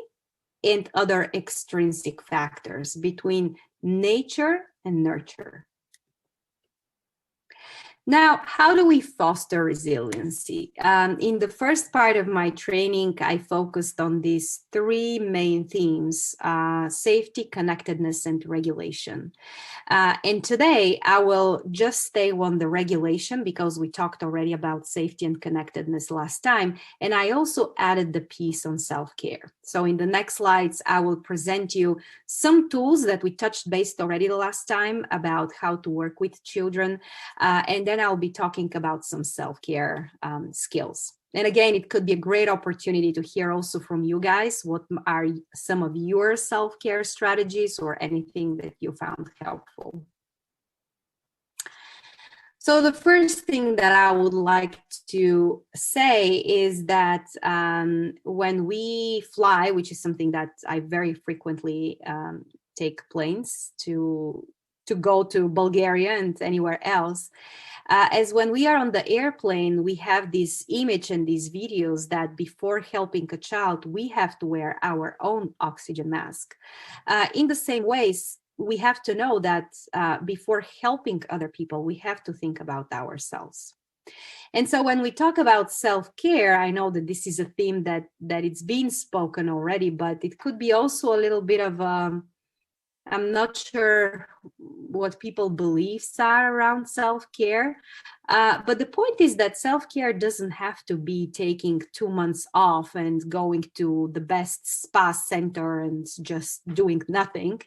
and other extrinsic factors, between nature and nurture. Now, how do we foster resiliency? In the first part of my training, I focused on these three main themes: safety, connectedness, and regulation. And today, I will just stay on the regulation because we talked already about safety and connectedness last time. And I also added the piece on self-care. So in the next slides, I will present you some tools that we touched base already the last time about how to work with children. And then I'll be talking about some self-care skills. And again, it could be a great opportunity to hear also from you guys what are some of your self-care strategies or anything that you found helpful. So the first thing that I would like to say is that when we fly, which is something that I very frequently take planes to go to Bulgaria and anywhere else, as when we are on the airplane, we have this image and these videos that before helping a child, we have to wear our own oxygen mask. In the same ways, we have to know that before helping other people, we have to think about ourselves. And so when we talk about self-care, I know that this is a theme that it's been spoken already, but it could be also a little bit of I'm not sure what people beliefs are around self-care, but the point is that self-care doesn't have to be taking 2 months off and going to the best spa center and just doing nothing,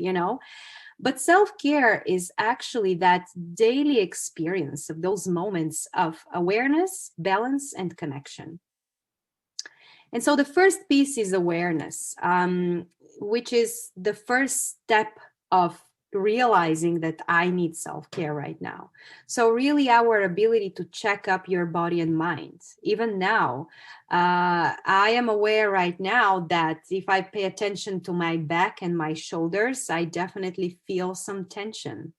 But self-care is actually that daily experience of those moments of awareness, balance, and connection. And so the first piece is awareness, which is the first step of realizing that I need self-care right now. So really our ability to check up your body and mind. Even now, I am aware right now that if I pay attention to my back and my shoulders, I definitely feel some tension.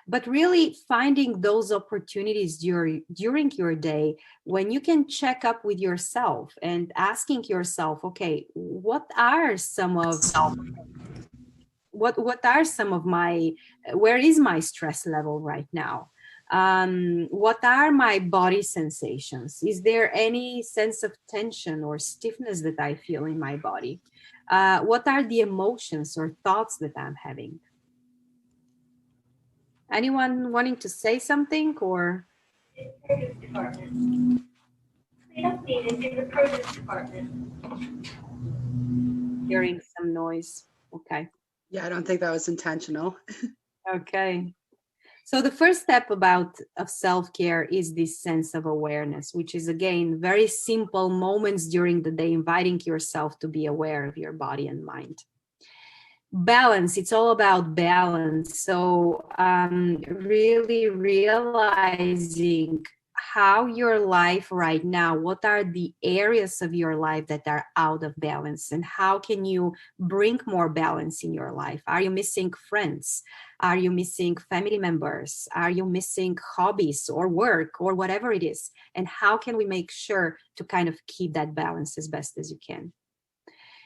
But really finding those opportunities during your day when you can check up with yourself and asking yourself, okay, what are some of my, where is my stress level right now? What are my body sensations? Is there any sense of tension or stiffness that I feel in my body? What are the emotions or thoughts that I'm having? Anyone wanting to say something or? Produce department. Cleanup needed in the produce department. Hearing some noise. Okay. Yeah, I don't think that was intentional. Okay. So the first step of self-care is this sense of awareness, which is again very simple moments during the day, inviting yourself to be aware of your body and mind. Balance, it's all about balance. So really realizing how your life right now, what are the areas of your life that are out of balance, and how can you bring more balance in your life? Are you missing friends? Are you missing family members? Are you missing hobbies or work or whatever it is? And how can we make sure to kind of keep that balance as best as you can?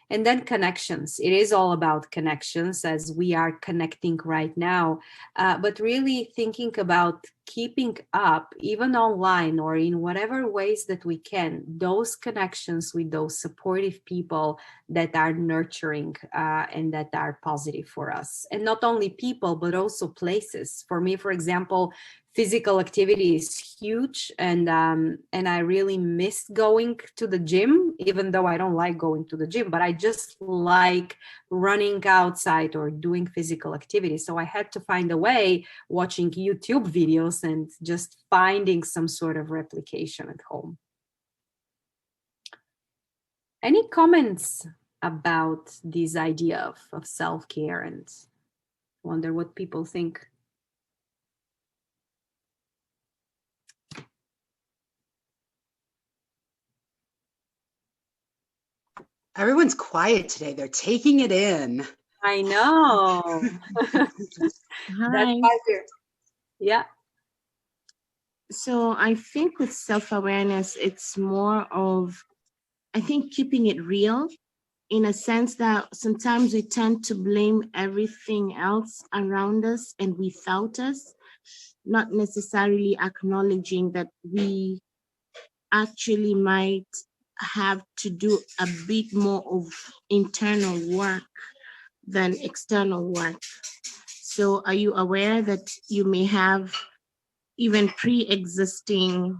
And then connections. It is all about connections, as we are connecting right now, but really thinking about keeping up, even online or in whatever ways that we can, those connections with those supportive people that are nurturing and that are positive for us. And not only people, but also places. For me, for example, physical activity is huge, and I really miss going to the gym, even though I don't like going to the gym, but I just like running outside or doing physical activity. So I had to find a way, watching YouTube videos and just finding some sort of replication at home. Any comments about this idea of self-care, and wonder what people think? Everyone's quiet today. They're taking it in. I know. That's Hi. why yeah. So I think with self-awareness, it's more of, I think, keeping it real, in a sense that sometimes we tend to blame everything else around us and without us, not necessarily acknowledging that we actually might have to do a bit more of internal work than external work. So are you aware that you may have even pre-existing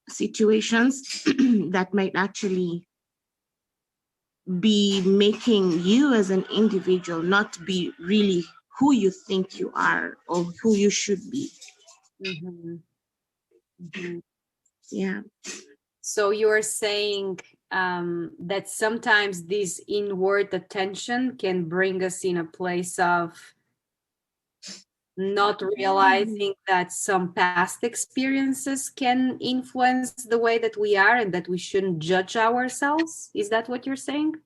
situations that might actually be making you as an individual not be really who you think you are or who you should be? Mm-hmm. Mm-hmm. Yeah. So you're saying that sometimes this inward attention can bring us in a place of not realizing that some past experiences can influence the way that we are, and that we shouldn't judge ourselves. Is that what you're saying?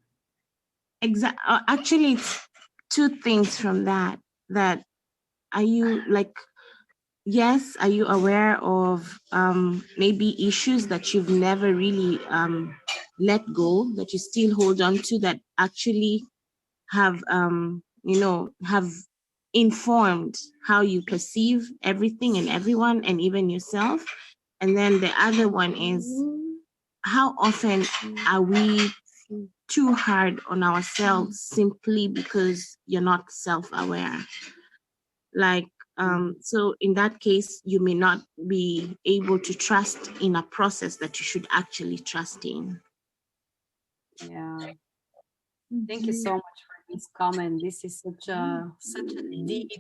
Actually, it's two things from that. That are you like, yes, are you aware of maybe issues that you've never really let go, that you still hold on to, that actually have have informed how you perceive everything and everyone and even yourself? And then the other one is, how often are we too hard on ourselves simply because you're not self-aware? Like, so in that case, you may not be able to trust in a process that you should actually trust in. Yeah. Thank you so much for this comment. This is such a deep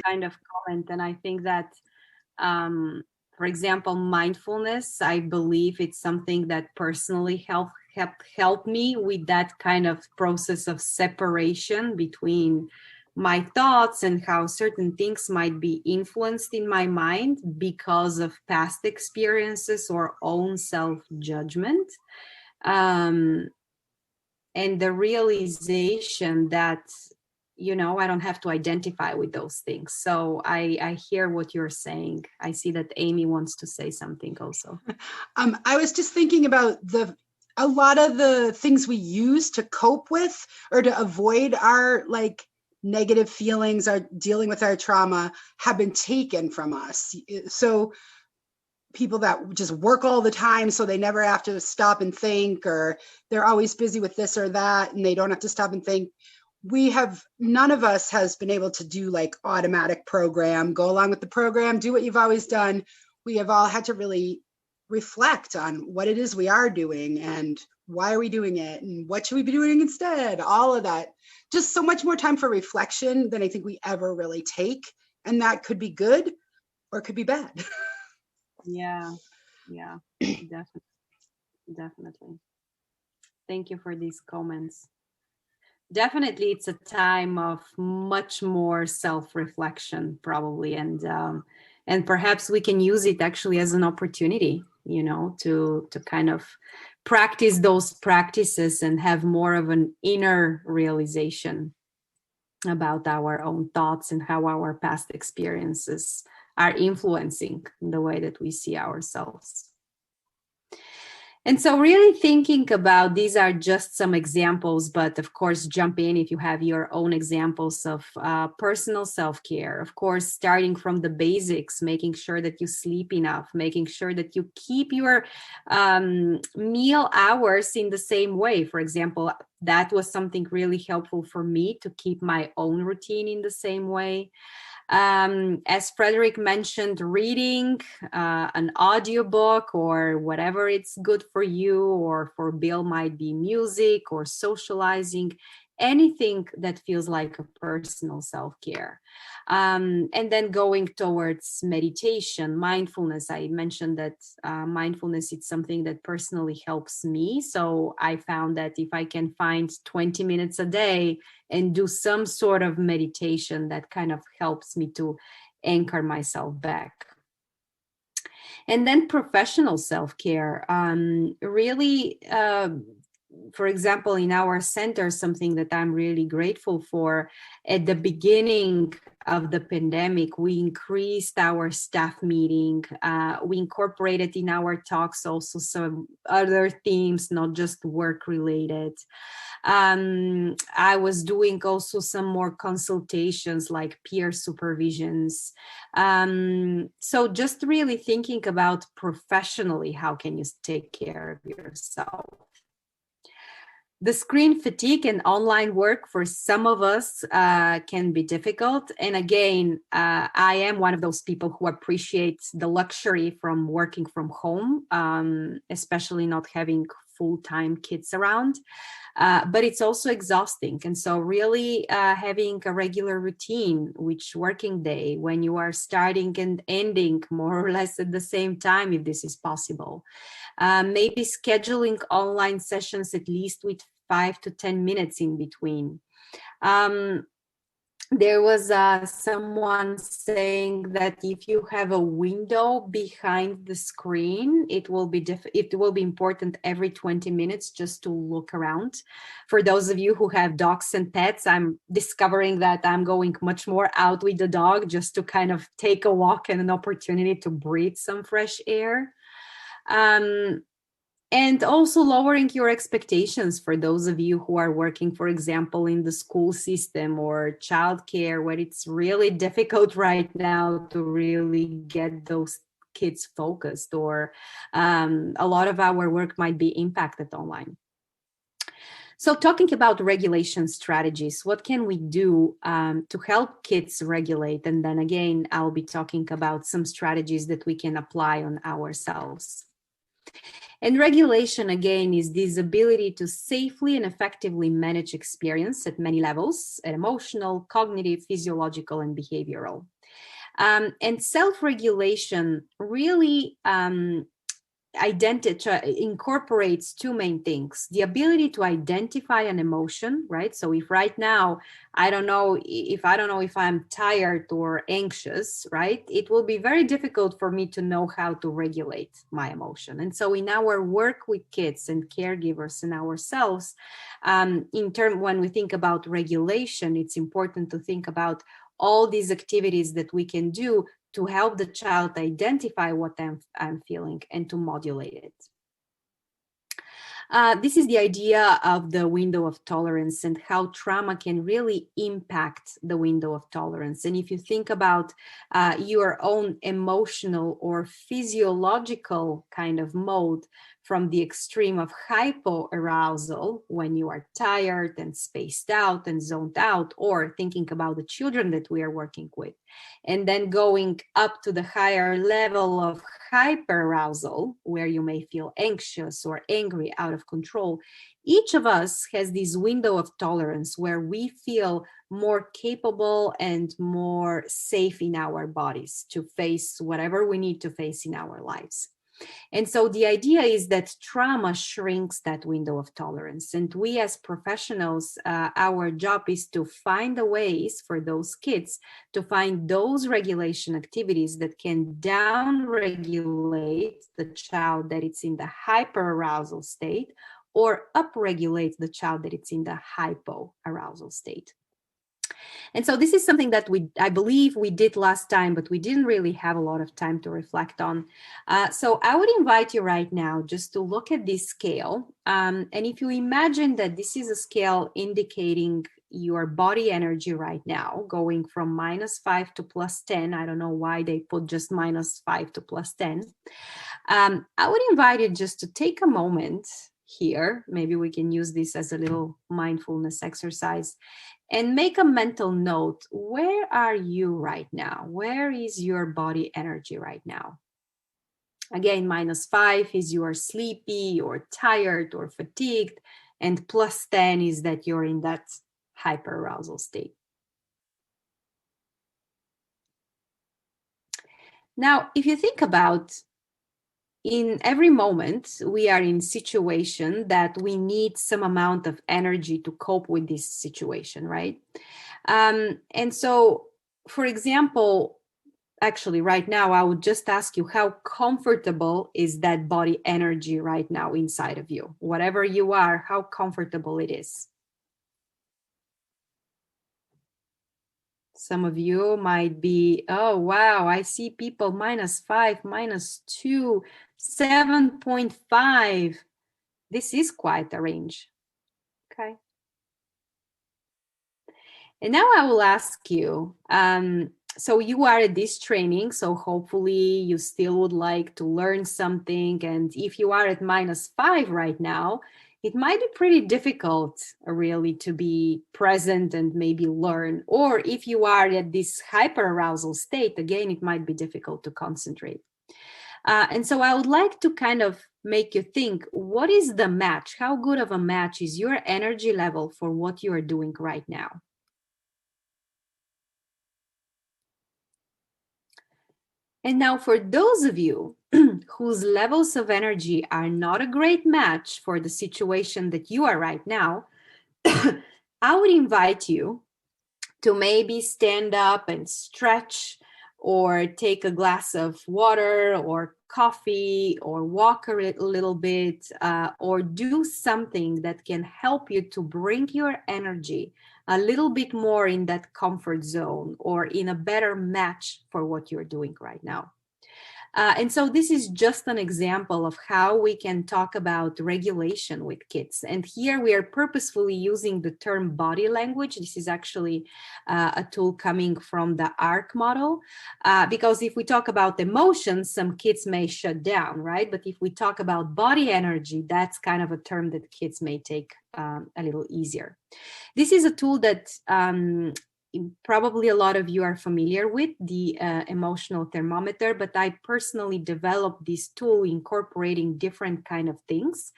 kind of comment, and I think that, for example, mindfulness, I believe it's something that personally helped me with that kind of process of separation between my thoughts and how certain things might be influenced in my mind because of past experiences or own self-judgment. And the realization that, I don't have to identify with those things. So I hear what you're saying. I see that Amy wants to say something also. I was just thinking about a lot of the things we use to cope with or to avoid our like negative feelings, our dealing with our trauma, have been taken from us. So people that just work all the time, so they never have to stop and think, or they're always busy with this or that and they don't have to stop and think. None of us has been able to do like automatic program, go along with the program, do what you've always done. We have all had to really reflect on what it is we are doing and why are we doing it? And what should we be doing instead? All of that. Just so much more time for reflection than I think we ever really take. And that could be good or it could be bad. Yeah, definitely. Thank you for these comments. Definitely, it's a time of much more self-reflection, probably, and perhaps we can use it actually as an opportunity, to kind of practice those practices and have more of an inner realization about our own thoughts and how our past experiences are influencing the way that we see ourselves. And so really thinking about, these are just some examples, but of course, jump in if you have your own examples of personal self-care. Of course, starting from the basics, making sure that you sleep enough, making sure that you keep your meal hours in the same way. For example, that was something really helpful for me to keep my own routine in the same way. As Frederick mentioned, reading an audiobook or whatever it's good for you, or for Bill might be music or socializing, anything that feels like a personal self-care. And then going towards meditation, mindfulness. I mentioned that mindfulness is something that personally helps me. So I found that if I can find 20 minutes a day and do some sort of meditation, that kind of helps me to anchor myself back. And then professional self-care, really, for example, in our center, something that I'm really grateful for, at the beginning of the pandemic, we increased our staff meeting. We incorporated in our talks also some other themes, not just work related. I was doing also some more consultations, like peer supervisions. So just really thinking about professionally, how can you take care of yourself? The screen fatigue and online work for some of us can be difficult. And again, I am one of those people who appreciates the luxury from working from home, especially not having full-time kids around. But it's also exhausting. And so really having a regular routine, which working day, when you are starting and ending more or less at the same time, if this is possible. Maybe scheduling online sessions at least with 5 to 10 minutes in between. There was someone saying that if you have a window behind the screen, it will be important every 20 minutes just to look around. For those of you who have dogs and pets, I'm discovering that I'm going much more out with the dog just to kind of take a walk and an opportunity to breathe some fresh air. And also lowering your expectations for those of you who are working, for example, in the school system or childcare, where it's really difficult right now to really get those kids focused, or a lot of our work might be impacted online. So talking about regulation strategies, what can we do to help kids regulate? And then again, I'll be talking about some strategies that we can apply on ourselves. And regulation, again, is this ability to safely and effectively manage experience at many levels, at emotional, cognitive, physiological, and behavioral. And self-regulation really incorporates two main things: the ability to identify an emotion, right? So if right now I don't know if I'm tired or anxious, right, it will be very difficult for me to know how to regulate my emotion. And so in our work with kids and caregivers and ourselves, when we think about regulation, it's important to think about all these activities that we can do to help the child identify what I'm feeling and to modulate it. This is the idea of the window of tolerance and how trauma can really impact the window of tolerance. And if you think about your own emotional or physiological kind of mode, from the extreme of hypoarousal, when you are tired and spaced out and zoned out, or thinking about the children that we are working with, and then going up to the higher level of hyperarousal, where you may feel anxious or angry, out of control. Each of us has this window of tolerance where we feel more capable and more safe in our bodies to face whatever we need to face in our lives. And so the idea is that trauma shrinks that window of tolerance. And we as professionals, our job is to find the ways for those kids to find those regulation activities that can down-regulate the child that it's in the hyperarousal state, or upregulate the child that it's in the hypoarousal state. And so this is something that I believe we did last time, but we didn't really have a lot of time to reflect on. So I would invite you right now just to look at this scale. And if you imagine that this is a scale indicating your body energy right now, going from -5 to +10. I don't know why they put just -5 to +10. I would invite you just to take a moment here. Maybe we can use this as a little mindfulness exercise and make a mental note. Where are you right now? Where is your body energy right now? Again, -5 is you are sleepy or tired or fatigued, and +10 is that you're in that hyperarousal state. Now, if you think about, in every moment, we are in situation that we need some amount of energy to cope with this situation, right? And so, for example, actually right now, I would just ask you, how comfortable is that body energy right now inside of you? Whatever you are, how comfortable it is. Some of you might be, oh, wow, I see people -5, -2, 7.5. This is quite a range. Okay. And now I will ask you, so you are at this training, so hopefully you still would like to learn something. And if you are at -5 right now, it might be pretty difficult really to be present and maybe learn. Or if you are at this hyperarousal state, again, it might be difficult to concentrate. And so I would like to kind of make you think, what is the match? How good of a match is your energy level for what you are doing right now? And now for those of you whose levels of energy are not a great match for the situation that you are right now, I would invite you to maybe stand up and stretch, or take a glass of water or coffee, or walk a little bit, or do something that can help you to bring your energy a little bit more in that comfort zone, or in a better match for what you're doing right now. And so this is just an example of how we can talk about regulation with kids. And here we are purposefully using the term body language. This is actually a tool coming from the ARC model, because if we talk about emotions, some kids may shut down, right? But if we talk about body energy, that's kind of a term that kids may take a little easier. This is a tool that probably a lot of you are familiar with, the emotional thermometer, but I personally developed this tool incorporating different kind of things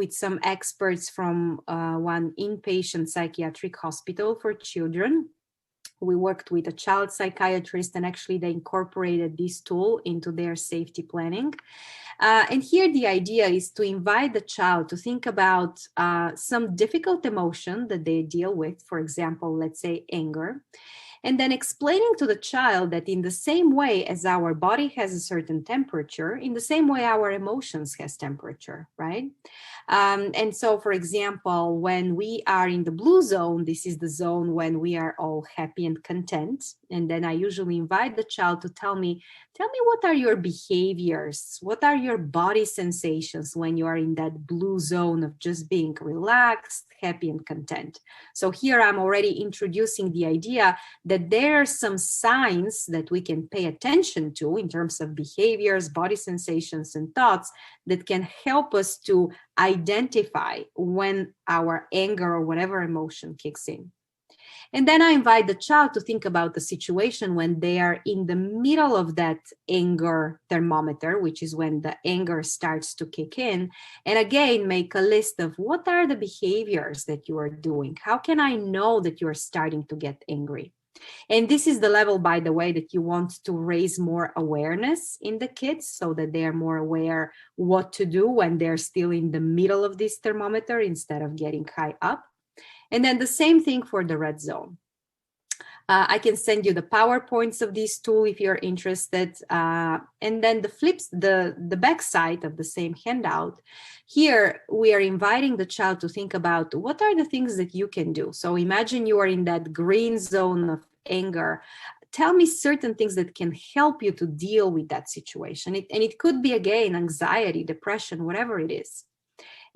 with some experts from one inpatient psychiatric hospital for children. We worked with a child psychiatrist, and actually they incorporated this tool into their safety planning. And here the idea is to invite the child to think about some difficult emotion that they deal with, for example, let's say anger, and then explaining to the child that in the same way as our body has a certain temperature, in the same way our emotions has temperature, right? And so, for example, when we are in the blue zone, this is the zone when we are all happy and content. And then I usually invite the child to tell me what are your behaviors? What are your body sensations when you are in that blue zone of just being relaxed, happy, and content? So here I'm already introducing the idea that that there are some signs that we can pay attention to in terms of behaviors, body sensations, and thoughts that can help us to identify when our anger or whatever emotion kicks in. And then I invite the child to think about the situation when they are in the middle of that anger thermometer, which is when the anger starts to kick in. And again, make a list of what are the behaviors that you are doing? How can I know that you're starting to get angry? And this is the level, by the way, that you want to raise more awareness in the kids so that they are more aware what to do when they're still in the middle of this thermometer instead of getting high up. And then the same thing for the red zone. I can send you the PowerPoints of this tool if you're interested. And then the back side of the same handout. Here, we are inviting the child to think about what are the things that you can do. So imagine you are in that green zone of anger. Tell me certain things that can help you to deal with that situation. And it could be, again, anxiety, depression, whatever it is.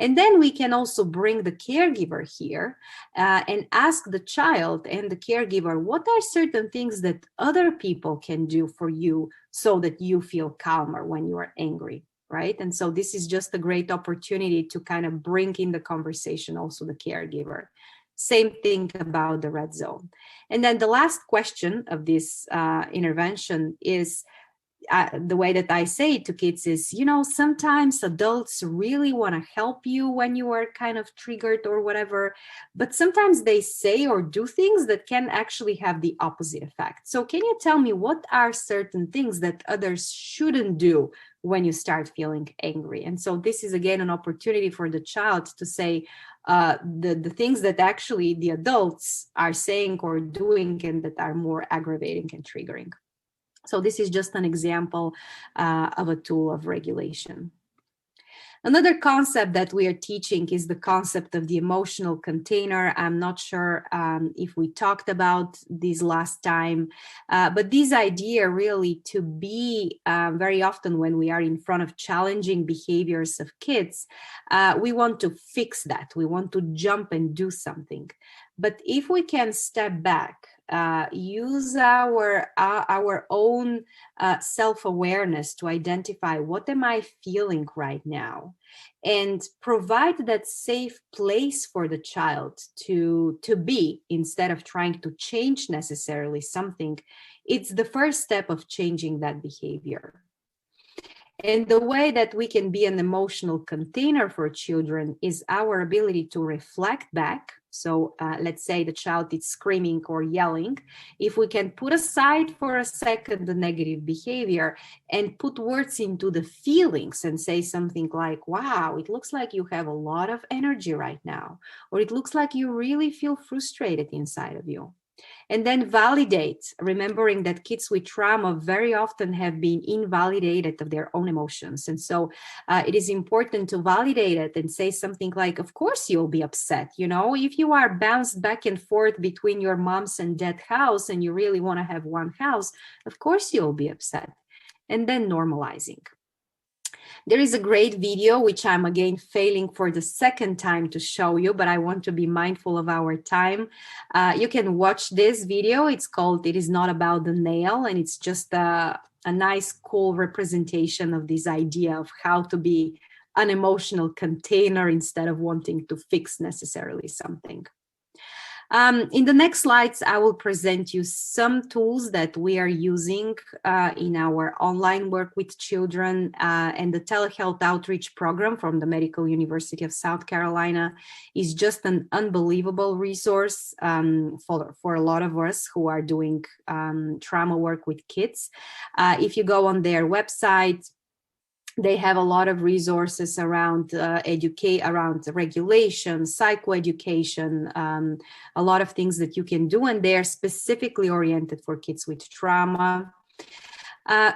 And then we can also bring the caregiver here and ask the child and the caregiver, what are certain things that other people can do for you so that you feel calmer when you are angry, right? And so this is just a great opportunity to kind of bring in the conversation also the caregiver. Same thing about the red zone. And then the last question of this intervention is, the way that I say it to kids is, sometimes adults really want to help you when you are kind of triggered or whatever, but sometimes they say or do things that can actually have the opposite effect. So can you tell me what are certain things that others shouldn't do when you start feeling angry? And so this is, again, an opportunity for the child to say the things that actually the adults are saying or doing and that are more aggravating and triggering. So this is just an example of a tool of regulation. Another concept that we are teaching is the concept of the emotional container. I'm not sure if we talked about this last time, but this idea really to be very often when we are in front of challenging behaviors of kids, we want to fix that. We want to jump and do something. But if we can step back, use our own self-awareness to identify what am I feeling right now, and provide that safe place for the child to be, instead of trying to change necessarily something, it's the first step of changing that behavior. And the way that we can be an emotional container for children is our ability to reflect back. So let's say the child is screaming or yelling. If we can put aside for a second the negative behavior and put words into the feelings and say something like, wow, it looks like you have a lot of energy right now, or it looks like you really feel frustrated inside of you. And then validate, remembering that kids with trauma very often have been invalidated of their own emotions. And so it is important to validate it and say something like, of course you'll be upset. If you are bounced back and forth between your mom's and dad's house and you really want to have one house, of course you'll be upset. And then normalizing. There is a great video, which I'm again failing for the second time to show you, but I want to be mindful of our time. You can watch this video. It's called It Is Not About the Nail, and it's just a nice, cool representation of this idea of how to be an emotional container instead of wanting to fix necessarily something. In the next slides, I will present you some tools that we are using in our online work with children, and the telehealth outreach program from the Medical University of South Carolina is just an unbelievable resource for a lot of us who are doing trauma work with kids. If you go on their website, they have a lot of resources around around regulation, psychoeducation, a lot of things that you can do, and they are specifically oriented for kids with trauma.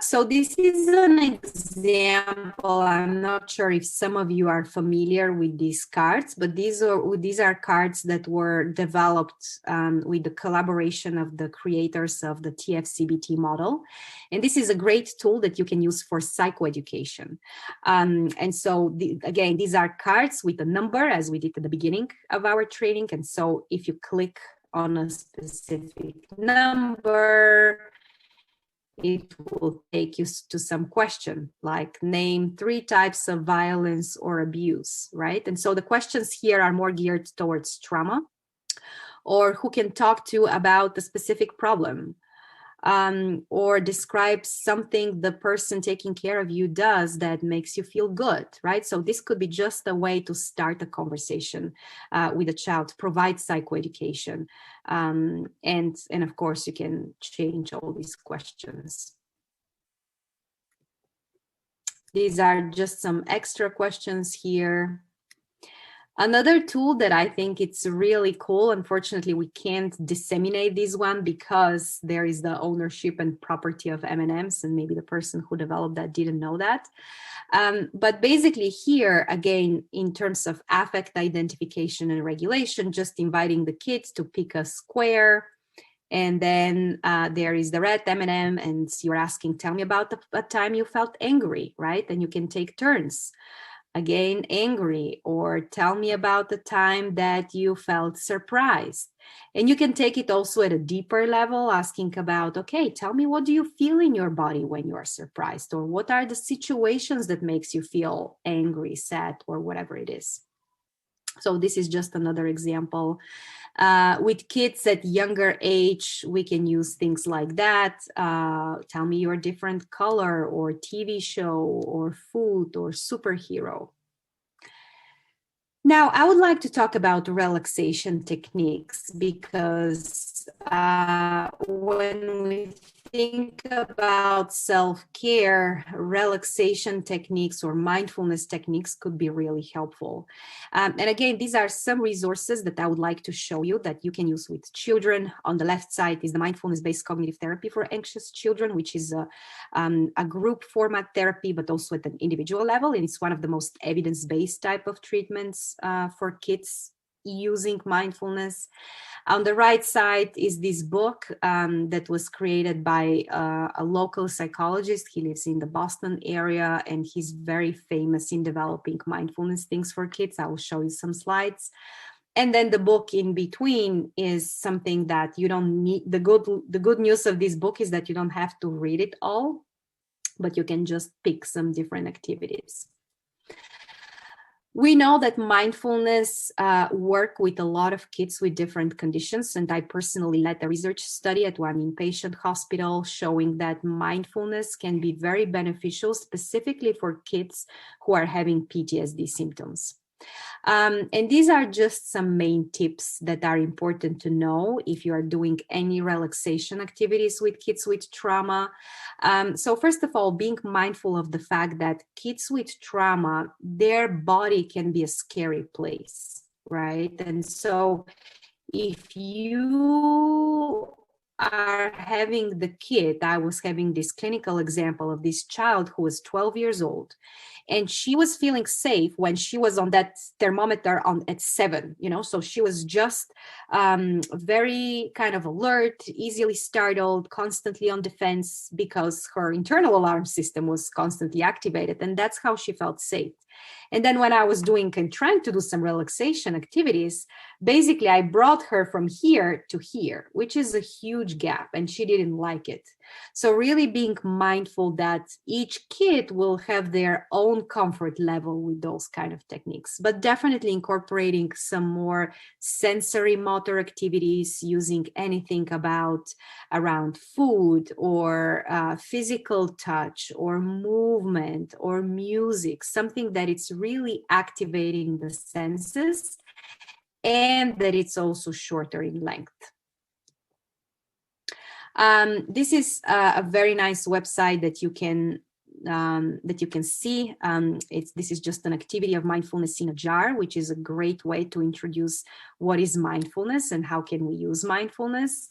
So this is an example. I'm not sure if some of you are familiar with these cards, but these are cards that were developed with the collaboration of the creators of the TFCBT model. And this is a great tool that you can use for psychoeducation. And so, again, these are cards with a number, as we did at the beginning of our training. And so if you click on a specific number, it will take you to some question like name 3 types of violence or abuse, right? And so the questions here are more geared towards trauma, or who can talk to about the specific problem, or describe something the person taking care of you does that makes you feel good, right? So this could be just a way to start a conversation with a child, to provide psychoeducation. And of course, you can change all these questions. These are just some extra questions here. Another tool that I think it's really cool, unfortunately, we can't disseminate this one because there is the ownership and property of M&Ms, and maybe the person who developed that didn't know that. But basically here, again, in terms of affect identification and regulation, just inviting the kids to pick a square, and then there is the red M&M, and you're asking, tell me about a time you felt angry, right? And you can take turns. Again, angry, or tell me about the time that you felt surprised. And you can take it also at a deeper level, asking about, okay, tell me, what do you feel in your body when you are surprised? Or what are the situations that makes you feel angry, sad, or whatever it is? So this is just another example. With kids at younger age, we can use things like that. Tell me your different color, or TV show, or food, or superhero. Now, I would like to talk about relaxation techniques, because when we think about self-care, relaxation techniques or mindfulness techniques could be really helpful. And again, these are some resources that I would like to show you that you can use with children. On the left side is the mindfulness-based cognitive therapy for anxious children, which is a group format therapy, but also at an individual level. And it's one of the most evidence-based type of treatments for kids using mindfulness. On the right side is this book that was created by a local psychologist. He lives in the Boston area, and he's very famous in developing mindfulness things for kids. I will show you some slides. And then the book in between is something that you don't need. The good news of this book is that you don't have to read it all, but you can just pick some different activities. We know that mindfulness work with a lot of kids with different conditions, and I personally led a research study at one inpatient hospital showing that mindfulness can be very beneficial, specifically for kids who are having PTSD symptoms. And these are just some main tips that are important to know if you are doing any relaxation activities with kids with trauma. So first of all, being mindful of the fact that kids with trauma, their body can be a scary place, right? And so if you are having the kid, I was having this clinical example of this child who was 12 years old, and she was feeling safe when she was on that thermometer at 7, so she was just very kind of alert, easily startled, constantly on defense, because her internal alarm system was constantly activated, and that's how she felt safe. And then when I was trying to do some relaxation activities, basically I brought her from here to here, which is a huge gap, and she didn't like it. So really being mindful that each kid will have their own comfort level with those kind of techniques, but definitely incorporating some more sensory motor activities, using anything around food or physical touch or movement or music, something that it's really activating the senses and that it's also shorter in length. This is a very nice website that you can see. This is just an activity of mindfulness in a jar, which is a great way to introduce what is mindfulness and how can we use mindfulness.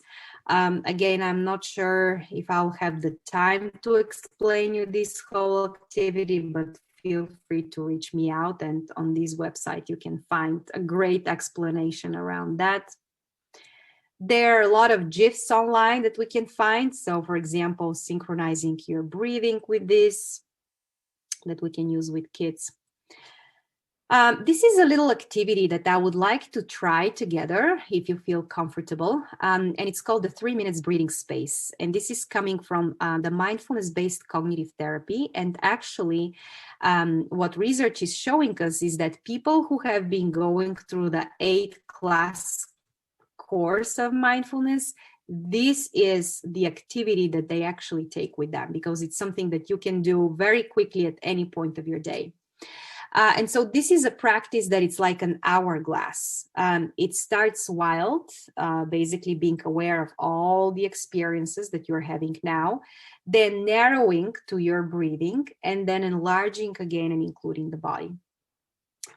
Again, I'm not sure if I'll have the time to explain you this whole activity, but feel free to reach me out, and on this website you can find a great explanation around that. There are a lot of GIFs online that we can find. So for example, synchronizing your breathing with this, that we can use with kids. This is a little activity that I would like to try together if you feel comfortable. And it's called the 3 minutes breathing space. And this is coming from the mindfulness-based cognitive therapy. And actually, what research is showing us is that people who have been going through the 8-class course of mindfulness, this is the activity that they actually take with them, because it's something that you can do very quickly at any point of your day. And so this is a practice that it's like an hourglass. It starts wild, basically being aware of all the experiences that you're having now, then narrowing to your breathing, and then enlarging again and including the body.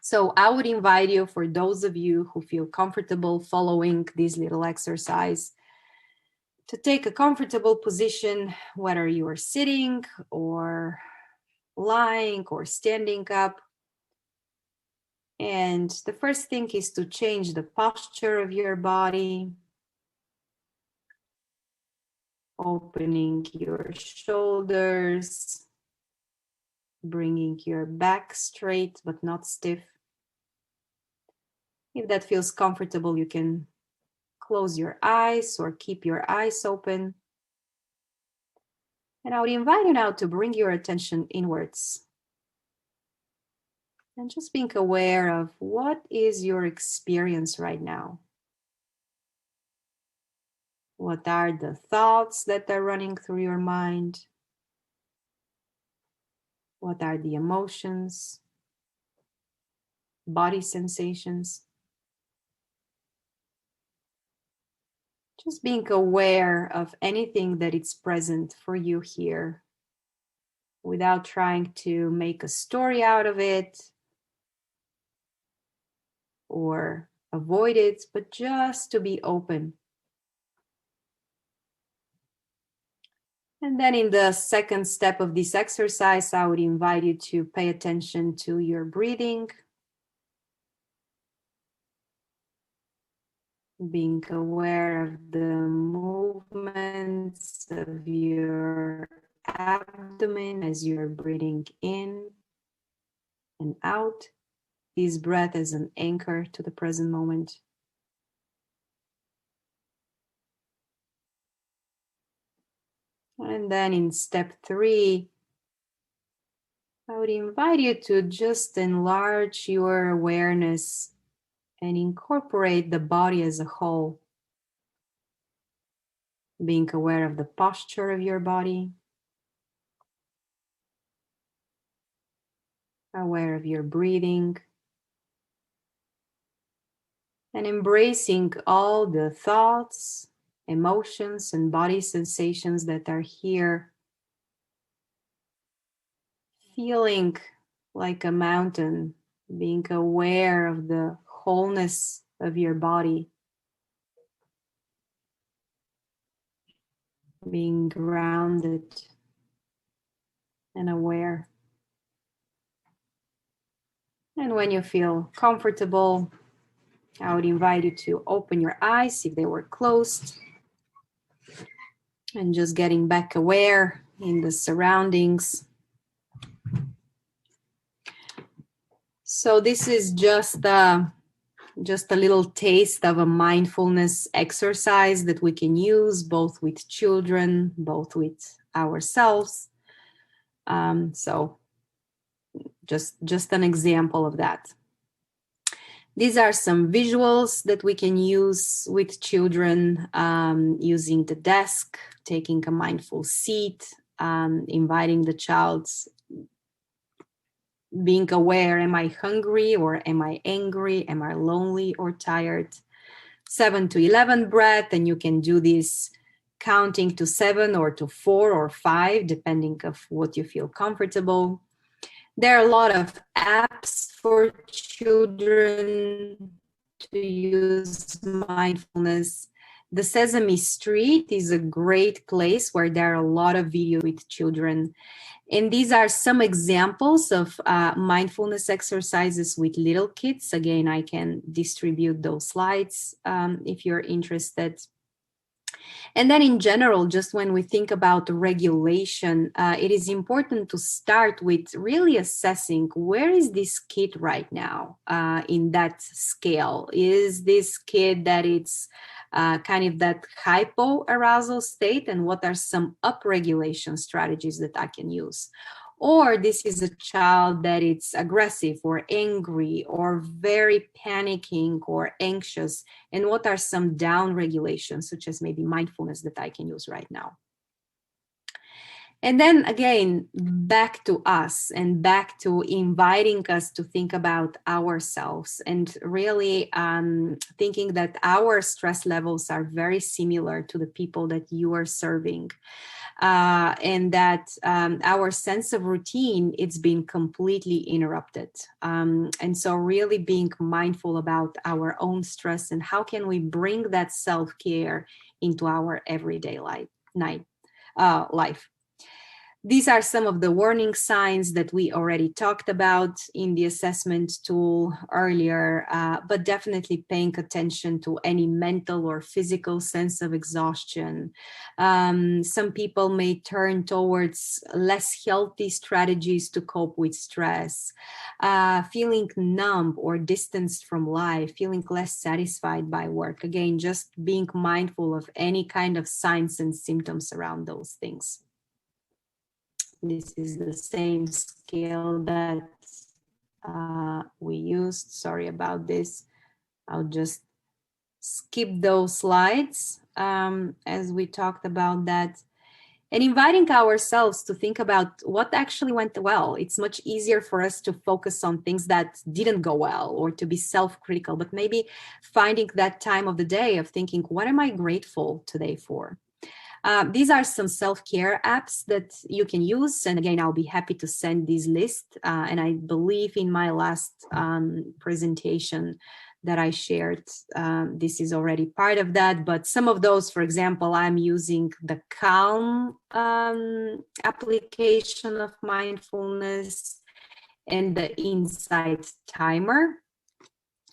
So I would invite you, for those of you who feel comfortable following this little exercise, to take a comfortable position, whether you are sitting or lying or standing up. And the first thing is to change the posture of your body, opening your shoulders, bringing your back straight but not stiff. If that feels comfortable, you can close your eyes or keep your eyes open. And I would invite you now to bring your attention inwards. And just being aware of what is your experience right now. What are the thoughts that are running through your mind? What are the emotions, body sensations? Just being aware of anything that is present for you here, without trying to make a story out of it or avoid it, but just to be open. And then in the second step of this exercise, I would invite you to pay attention to your breathing, being aware of the movements of your abdomen as you're breathing in and out. This breath as an anchor to the present moment. And then in step 3, I would invite you to just enlarge your awareness and incorporate the body as a whole. Being aware of the posture of your body, aware of your breathing, and embracing all the thoughts, emotions, and body sensations that are here. Feeling like a mountain, being aware of the wholeness of your body, being grounded and aware. And when you feel comfortable, I would invite you to open your eyes if they were closed, and just getting back aware in the surroundings. So this is just a little taste of a mindfulness exercise that we can use both with children, both with ourselves. So just an example of that. These are some visuals that we can use with children, using the desk, taking a mindful seat, inviting the child, being aware, am I hungry or am I angry? Am I lonely or tired? 7 to 11 breath, and you can do this counting to 7 or to 4 or 5, depending of what you feel comfortable. There are a lot of apps for children to use mindfulness. The Sesame Street is a great place where there are a lot of videos with children. And these are some examples of mindfulness exercises with little kids. Again, I can distribute those slides if you're interested. And then in general, just when we think about regulation, it is important to start with really assessing where is this kid right now in that scale. Is this kid that it's kind of that hypoarousal state, and what are some upregulation strategies that I can use? Or this is a child that it's aggressive or angry or very panicking or anxious, and what are some down regulations, such as maybe mindfulness, that I can use right now? And then again, back to us and back to inviting us to think about ourselves, and really thinking that our stress levels are very similar to the people that you are serving. And that our sense of routine, it's been completely interrupted. And so really being mindful about our own stress and how can we bring that self-care into our everyday life. These are some of the warning signs that we already talked about in the assessment tool earlier, but definitely paying attention to any mental or physical sense of exhaustion. Some people may turn towards less healthy strategies to cope with stress, feeling numb or distanced from life, feeling less satisfied by work. Again, just being mindful of any kind of signs and symptoms around those things. This is the same scale that we used. Sorry about this. I'll just skip those slides as we talked about that. And inviting ourselves to think about what actually went well. It's much easier for us to focus on things that didn't go well or to be self-critical, but maybe finding that time of the day of thinking, what am I grateful today for? These are some self-care apps that you can use. And again, I'll be happy to send this list. And I believe in my last presentation that I shared, this is already part of that. But some of those, for example, I'm using the Calm application of mindfulness and the Insight Timer.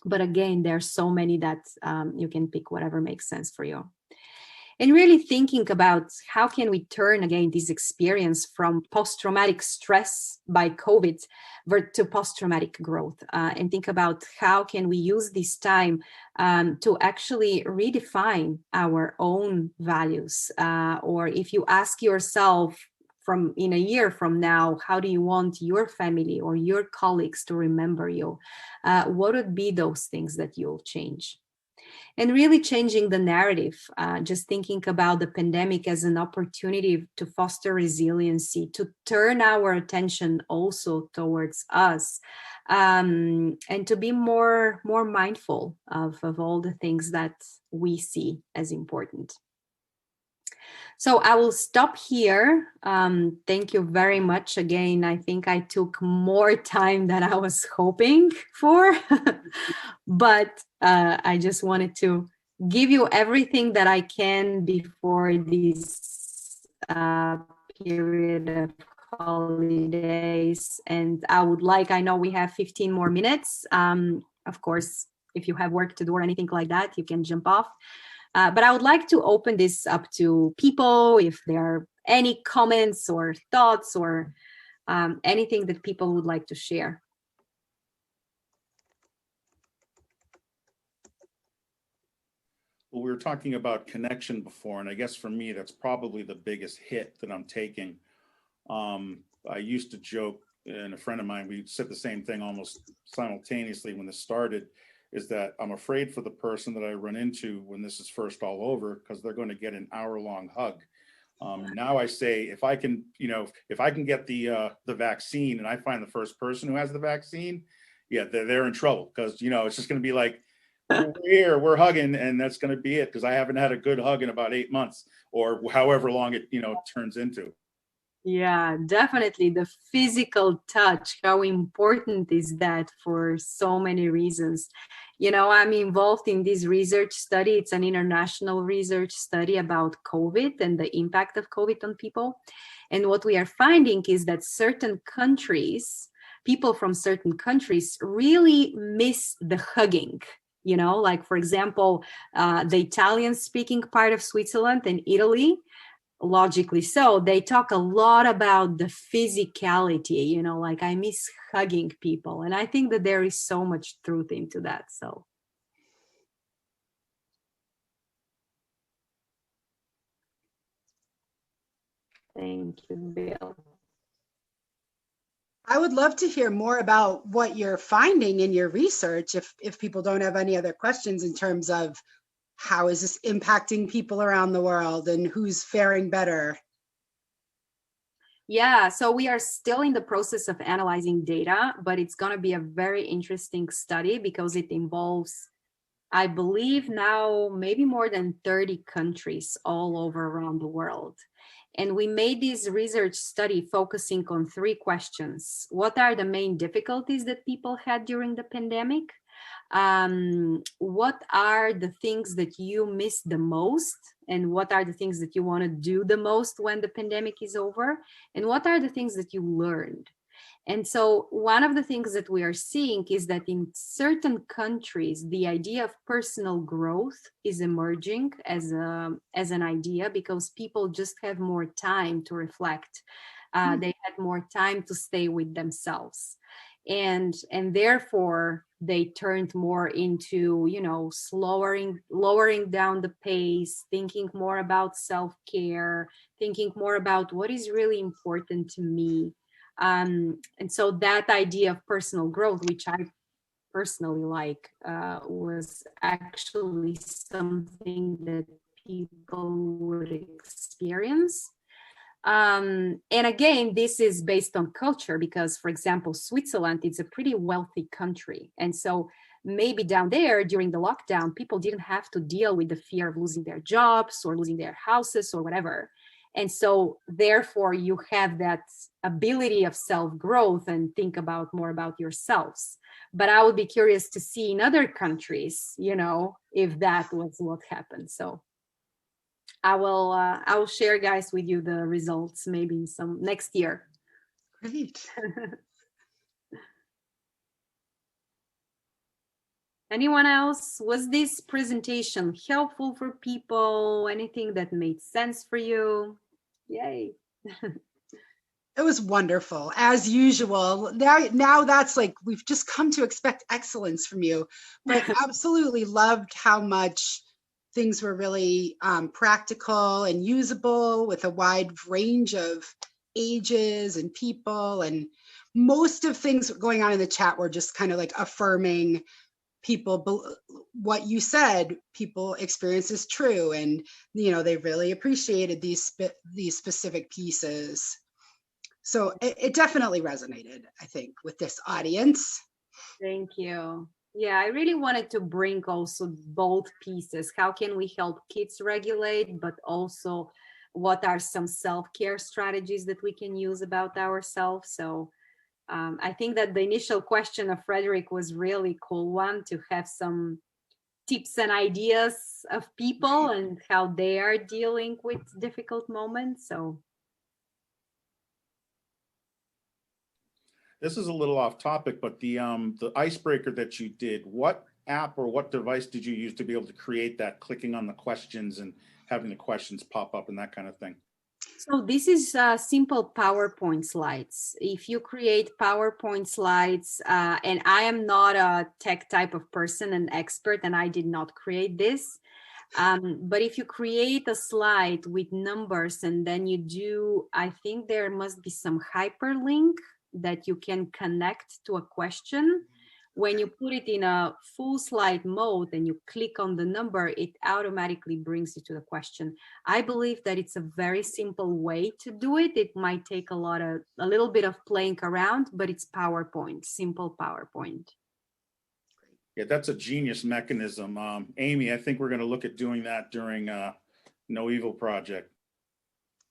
But again, there's so many that you can pick whatever makes sense for you. And really thinking about how can we turn again this experience from post-traumatic stress by COVID to post-traumatic growth, and think about how can we use this time to actually redefine our own values. Or if you ask yourself from in a year from now, how do you want your family or your colleagues to remember you? What would be those things that you'll change? And really changing the narrative, just thinking about the pandemic as an opportunity to foster resiliency, to turn our attention also towards us, and to be more mindful of all the things that we see as important. So I will stop here. Thank you very much. Again, I think I took more time than I was hoping for, but I just wanted to give you everything that I can before this period of holidays. And I know we have 15 more minutes. Of course, if you have work to do or anything like that, you can jump off. But I would like to open this up to people if there are any comments or thoughts or anything that people would like to share. Well, we were talking about connection before, and I guess for me, that's probably the biggest hit that I'm taking. I used to joke, and a friend of mine, we said the same thing almost simultaneously when this started, is that I'm afraid for the person that I run into when this is first all over, because they're going to get an hour-long hug. Now I say, if I can get the vaccine, and I find the first person who has the vaccine, yeah, they're in trouble, because it's just going to be like, we're here, we're hugging, and that's going to be it, because I haven't had a good hug in about 8 months, or however long it turns into. Yeah, definitely. The physical touch, how important is that for so many reasons? I'm involved in this research study. It's an international research study about COVID and the impact of COVID on people. And what we are finding is that people from certain countries really miss the hugging. You know, like for example, the Italian speaking part of Switzerland and Italy, logically so, they talk a lot about the physicality, you know, like I miss hugging people. And I think that there is so much truth into that. So thank you, Bill. I would love to hear more about what you're finding in your research if people don't have any other questions in terms of how is this impacting people around the world and who's faring better. Yeah, so we are still in the process of analyzing data, but it's going to be a very interesting study because it involves, I believe now, maybe more than 30 countries all over around the world. And we made this research study focusing on 3 questions. What are the main difficulties that people had during the pandemic? What are the things that you miss the most? And what are the things that you want to do the most when the pandemic is over? And what are the things that you learned? And so one of the things that we are seeing is that in certain countries, the idea of personal growth is emerging as an idea because people just have more time to reflect. They had more time to stay with themselves. And therefore they turned more into, you know, lowering down the pace, thinking more about self-care, thinking more about what is really important to me. And so that idea of personal growth, which I personally like, was actually something that people would experience. And again, this is based on culture because, for example, Switzerland is a pretty wealthy country. And so maybe down there during the lockdown, people didn't have to deal with the fear of losing their jobs or losing their houses or whatever. And so therefore you have that ability of self-growth and think about more about yourselves. But I would be curious to see in other countries, you know, if that was what happened. So I will share, guys, with you the results maybe in some next year. Great. Anyone else? Was this presentation helpful for people? Anything that made sense for you? Yay. It was wonderful, as usual. Now that's like, we've just come to expect excellence from you, but absolutely loved how much things were really practical and usable with a wide range of ages and people. And most of things going on in the chat were just kind of like affirming people, what you said, people experience is true. And, you know, they really appreciated these specific pieces. So it definitely resonated, I think, with this audience. Thank you. Yeah, I really wanted to bring also both pieces. How can we help kids regulate, but also what are some self-care strategies that we can use about ourselves? So I think that the initial question of Frederick was really cool one, to have some tips and ideas of people and how they are dealing with difficult moments. So This is a little off topic, but the icebreaker that you did, what app or what device did you use to be able to create that, clicking on the questions and having the questions pop up and that kind of thing? So this is simple PowerPoint slides. If you create PowerPoint slides, and I am not a tech type of person, an expert, and I did not create this. But if you create a slide with numbers and then you do, I think there must be some hyperlink that you can connect to a question. When you put it in a full slide mode and you click on the number, it automatically brings you to the question. I believe that it's a very simple way to do it. It might take a little bit of playing around, but it's PowerPoint, simple PowerPoint. Yeah, that's a genius mechanism. Amy, I think we're going to look at doing that during No Evil Project.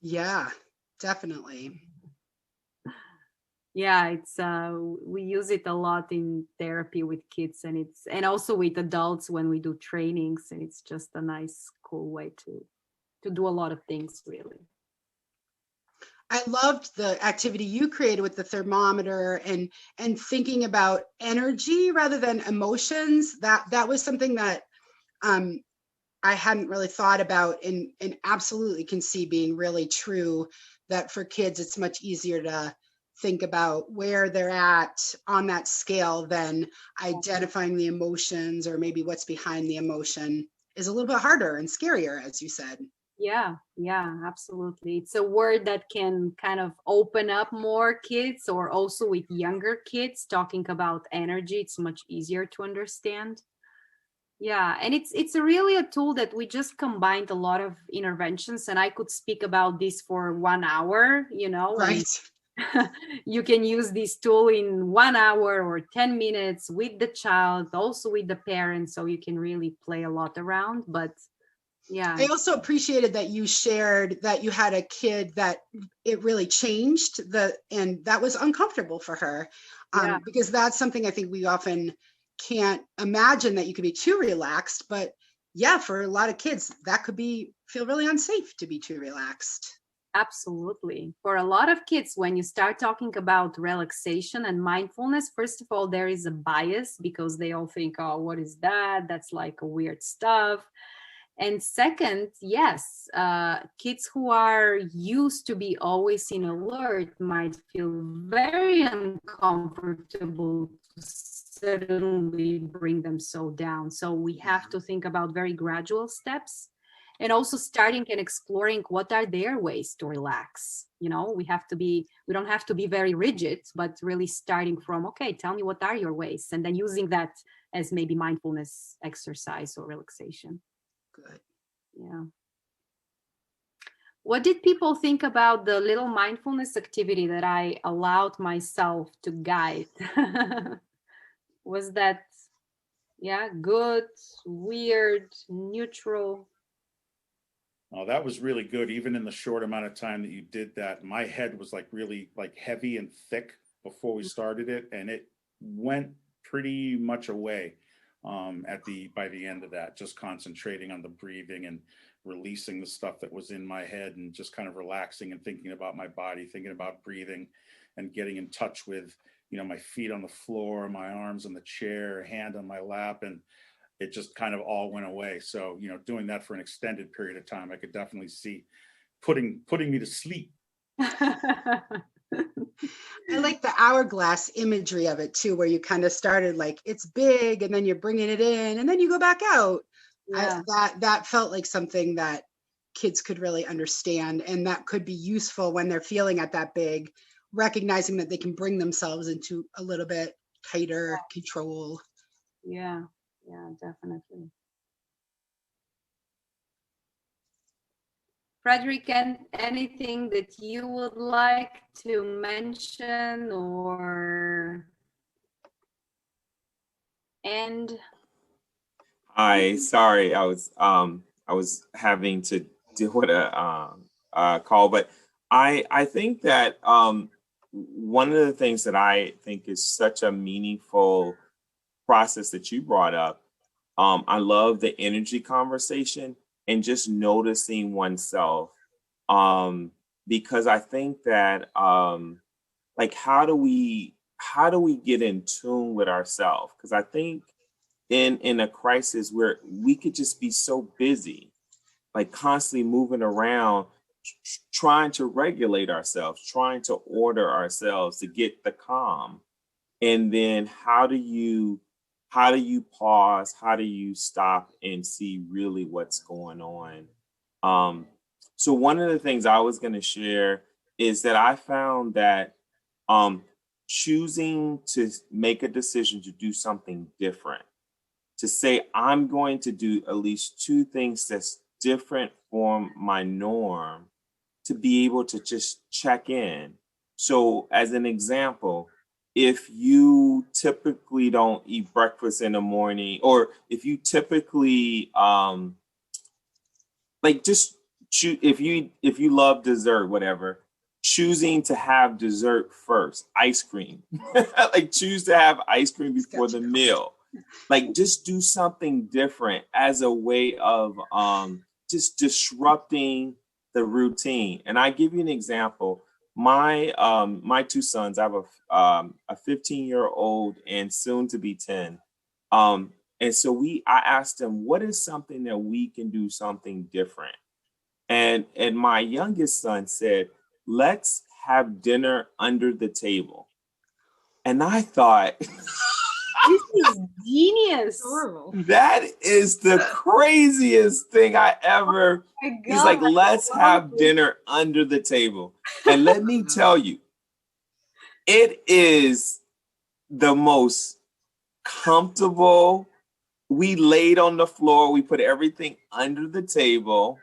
Yeah, definitely. Yeah, it's we use it a lot in therapy with kids, and also with adults when we do trainings, and it's just a nice, cool way to do a lot of things, really. I loved the activity you created with the thermometer and thinking about energy rather than emotions. That was something that I hadn't really thought about, and absolutely can see being really true, that for kids it's much easier to think about where they're at on that scale than identifying the emotions, or maybe what's behind the emotion is a little bit harder and scarier, as you said. Yeah, yeah, absolutely. It's a word that can kind of open up more kids, or also with younger kids talking about energy, it's much easier to understand. Yeah, and it's really a tool that we just combined a lot of interventions, and I could speak about this for 1 hour, and Right. you can use this tool in 1 hour or 10 minutes with the child, also with the parents, so you can really play a lot around. But yeah, I also appreciated that you shared that you had a kid that it really changed and that was uncomfortable for her. yeah, Because that's something I think we often can't imagine, that you could be too relaxed, but yeah, for a lot of kids, that could feel really unsafe to be too relaxed. absolutely. For a lot of kids, when you start talking about relaxation and mindfulness, first of all, there is a bias because they all think, oh, what is that? That's like a weird stuff. And second, yes, kids who are used to be always in alert might feel very uncomfortable to suddenly bring them so down. So we have to think about very gradual steps, and also starting and exploring what are their ways to relax. We don't have to be very rigid, but really starting from, okay, tell me what are your ways, and then using that as maybe mindfulness exercise or relaxation. Good. Yeah. What did people think about the little mindfulness activity that I allowed myself to guide? Was that, yeah, good, weird, neutral? Oh, that was really good. Even in the short amount of time that you did that, my head was like really like heavy and thick before we started it, and it went pretty much away by the end of that. Just concentrating on the breathing and releasing the stuff that was in my head, and just kind of relaxing and thinking about my body, thinking about breathing, and getting in touch with my feet on the floor, my arms on the chair, hand on my lap, and it just kind of all went away. So, doing that for an extended period of time, I could definitely see putting me to sleep. I like the hourglass imagery of it too, where you kind of started like it's big and then you're bringing it in and then you go back out. Yeah. That felt like something that kids could really understand, and that could be useful when they're feeling at that big, recognizing that they can bring themselves into a little bit tighter control. Yeah. Yeah, definitely. Frederick, anything that you would like to mention or end? Sorry, I was having to deal with a call, but I think that one of the things that I think is such a meaningful process that you brought up, I love the energy conversation and just noticing oneself, because I think that like how do we get in tune with ourselves? Because I think in a crisis where we could just be so busy, like constantly moving around, trying to regulate ourselves, trying to order ourselves to get the calm. And then how do you pause? How do you stop and see really what's going on? Um, so one of the things I was going to share is that I found that um, choosing to make a decision to do something different, to say I'm going to do at least two things that's different from my norm, to be able to just check in. So, as an example, if you typically don't eat breakfast in the morning, or if you typically like just if you love dessert, whatever, choosing to have dessert first, ice cream, like choose to have ice cream before the meal, like just do something different as a way of just disrupting the routine. And I give you an example. my two sons, I have a 15-year-old and soon to be 10. And so I asked them, what is something that we can do something different? And my youngest son said, let's have dinner under the table. And I thought, This is genius. Adorable. that is the craziest thing I ever. My He's like, God, let's I love have it. dinner under the table. And let me tell you, it is the most comfortable. We laid on the floor, we put everything under the table,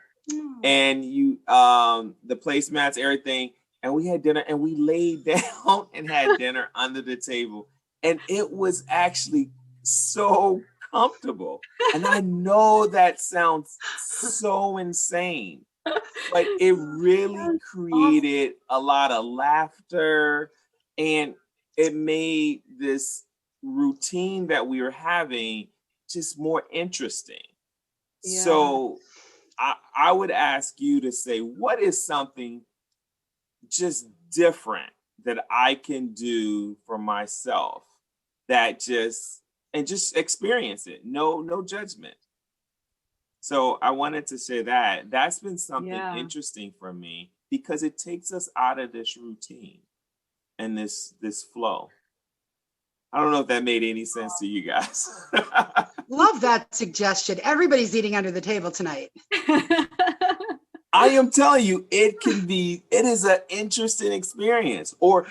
and the placemats, everything, and we had dinner and we laid down and had dinner under the table. And it was actually so comfortable. And I know that sounds so insane, but it really created a lot of laughter, and it made this routine that we were having just more interesting. Yeah. So I would ask you to say, what is something just different that I can do for myself that just experience it. No judgment. So I wanted to say that's been something interesting for me, because it takes us out of this routine and this flow. I don't know if that made any sense to you guys. Love that suggestion. Everybody's eating under the table tonight. I am telling you, it is an interesting experience. Or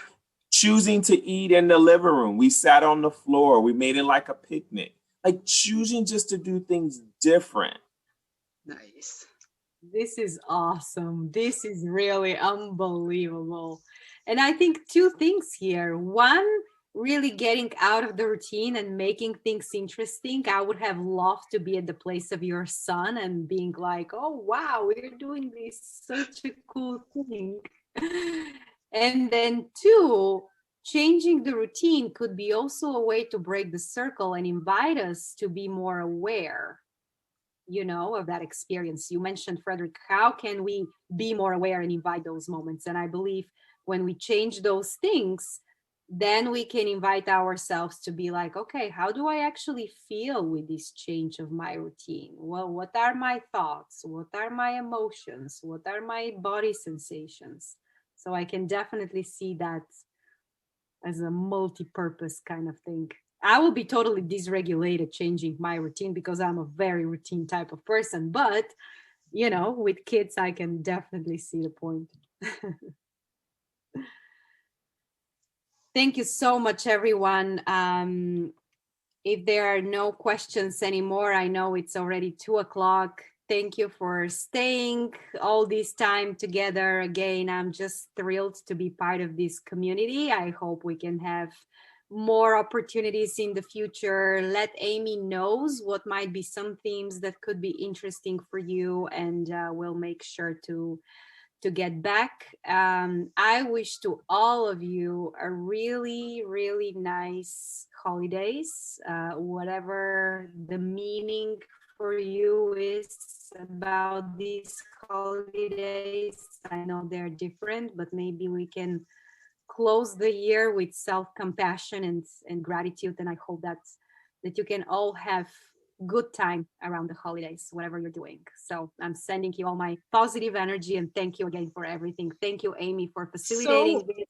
choosing to eat in the living room. We sat on the floor. We made it like a picnic. Like choosing just to do things different. Nice. This is awesome. This is really unbelievable. And I think two things here. One, really getting out of the routine and making things interesting. I would have loved to be at the place of your son and being like, oh, wow, we're doing this, such a cool thing. And then two, changing the routine could be also a way to break the circle and invite us to be more aware, of that experience. You mentioned, Frederick, how can we be more aware and invite those moments? And I believe when we change those things, then we can invite ourselves to be like, okay, how do I actually feel with this change of my routine? Well, what are my thoughts? What are my emotions? What are my body sensations? So I can definitely see that as a multi-purpose kind of thing. I will be totally dysregulated changing my routine because I'm a very routine type of person. But, with kids, I can definitely see the point. Thank you so much, everyone. If there are no questions anymore, I know it's already 2:00. Thank you for staying all this time together. Again, I'm just thrilled to be part of this community. I hope we can have more opportunities in the future. Let Amy knows what might be some themes that could be interesting for you, and we'll make sure to get back. I wish to all of you a really, really nice holidays, whatever the meaning for you is about these holidays. I know they're different, but maybe we can close the year with self-compassion and gratitude. And I hope that you can all have good time around the holidays, whatever you're doing. So I'm sending you all my positive energy, and thank you again for everything. Thank you, Amy, for facilitating this.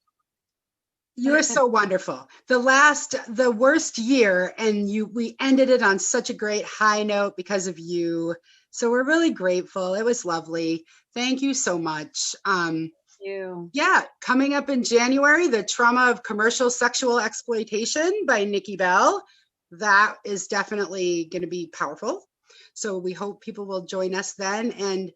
You're so wonderful. The worst year, and we ended it on such a great high note because of you. So we're really grateful. It was lovely. Thank you so much. You. Yeah, coming up in January, The Trauma of Commercial Sexual Exploitation by Nikki Bell. That is definitely going to be powerful. So we hope people will join us then. And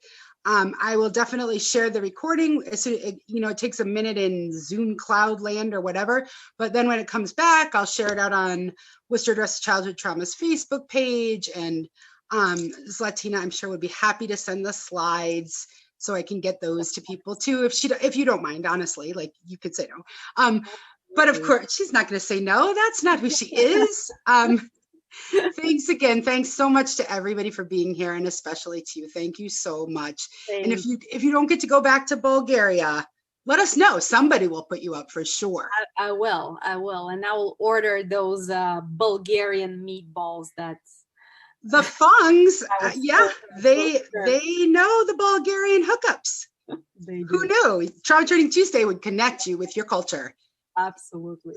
I will definitely share the recording. It takes a minute in Zoom Cloud land or whatever. But then when it comes back, I'll share it out on Worcester Address Childhood Trauma's Facebook page. And Zlatina, I'm sure, would be happy to send the slides so I can get those to people too. If you don't mind, honestly, like you could say no. But of course, she's not going to say no. That's not who she is. Thanks again. Thanks so much to everybody for being here, and especially to you. Thank you so much. Thanks. And if you don't get to go back to Bulgaria, let us know. Somebody will put you up for sure. I will, and I will order those Bulgarian meatballs. That's The Fungs, I was yeah, so they sure. know the Bulgarian hookups. They Who do. knew? Trauma Training Tuesday would connect you with your culture. Absolutely.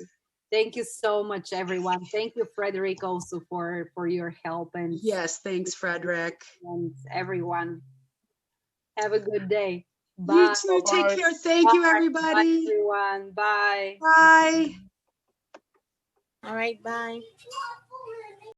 Thank you so much, everyone. Thank you, Frederick, also for your help and Yes, thanks, Frederick. everyone. Have a good day. You Bye. too. Take Bye-bye. care. Thank Bye. you, Bye, everybody. everyone. Bye. Bye. All right, bye.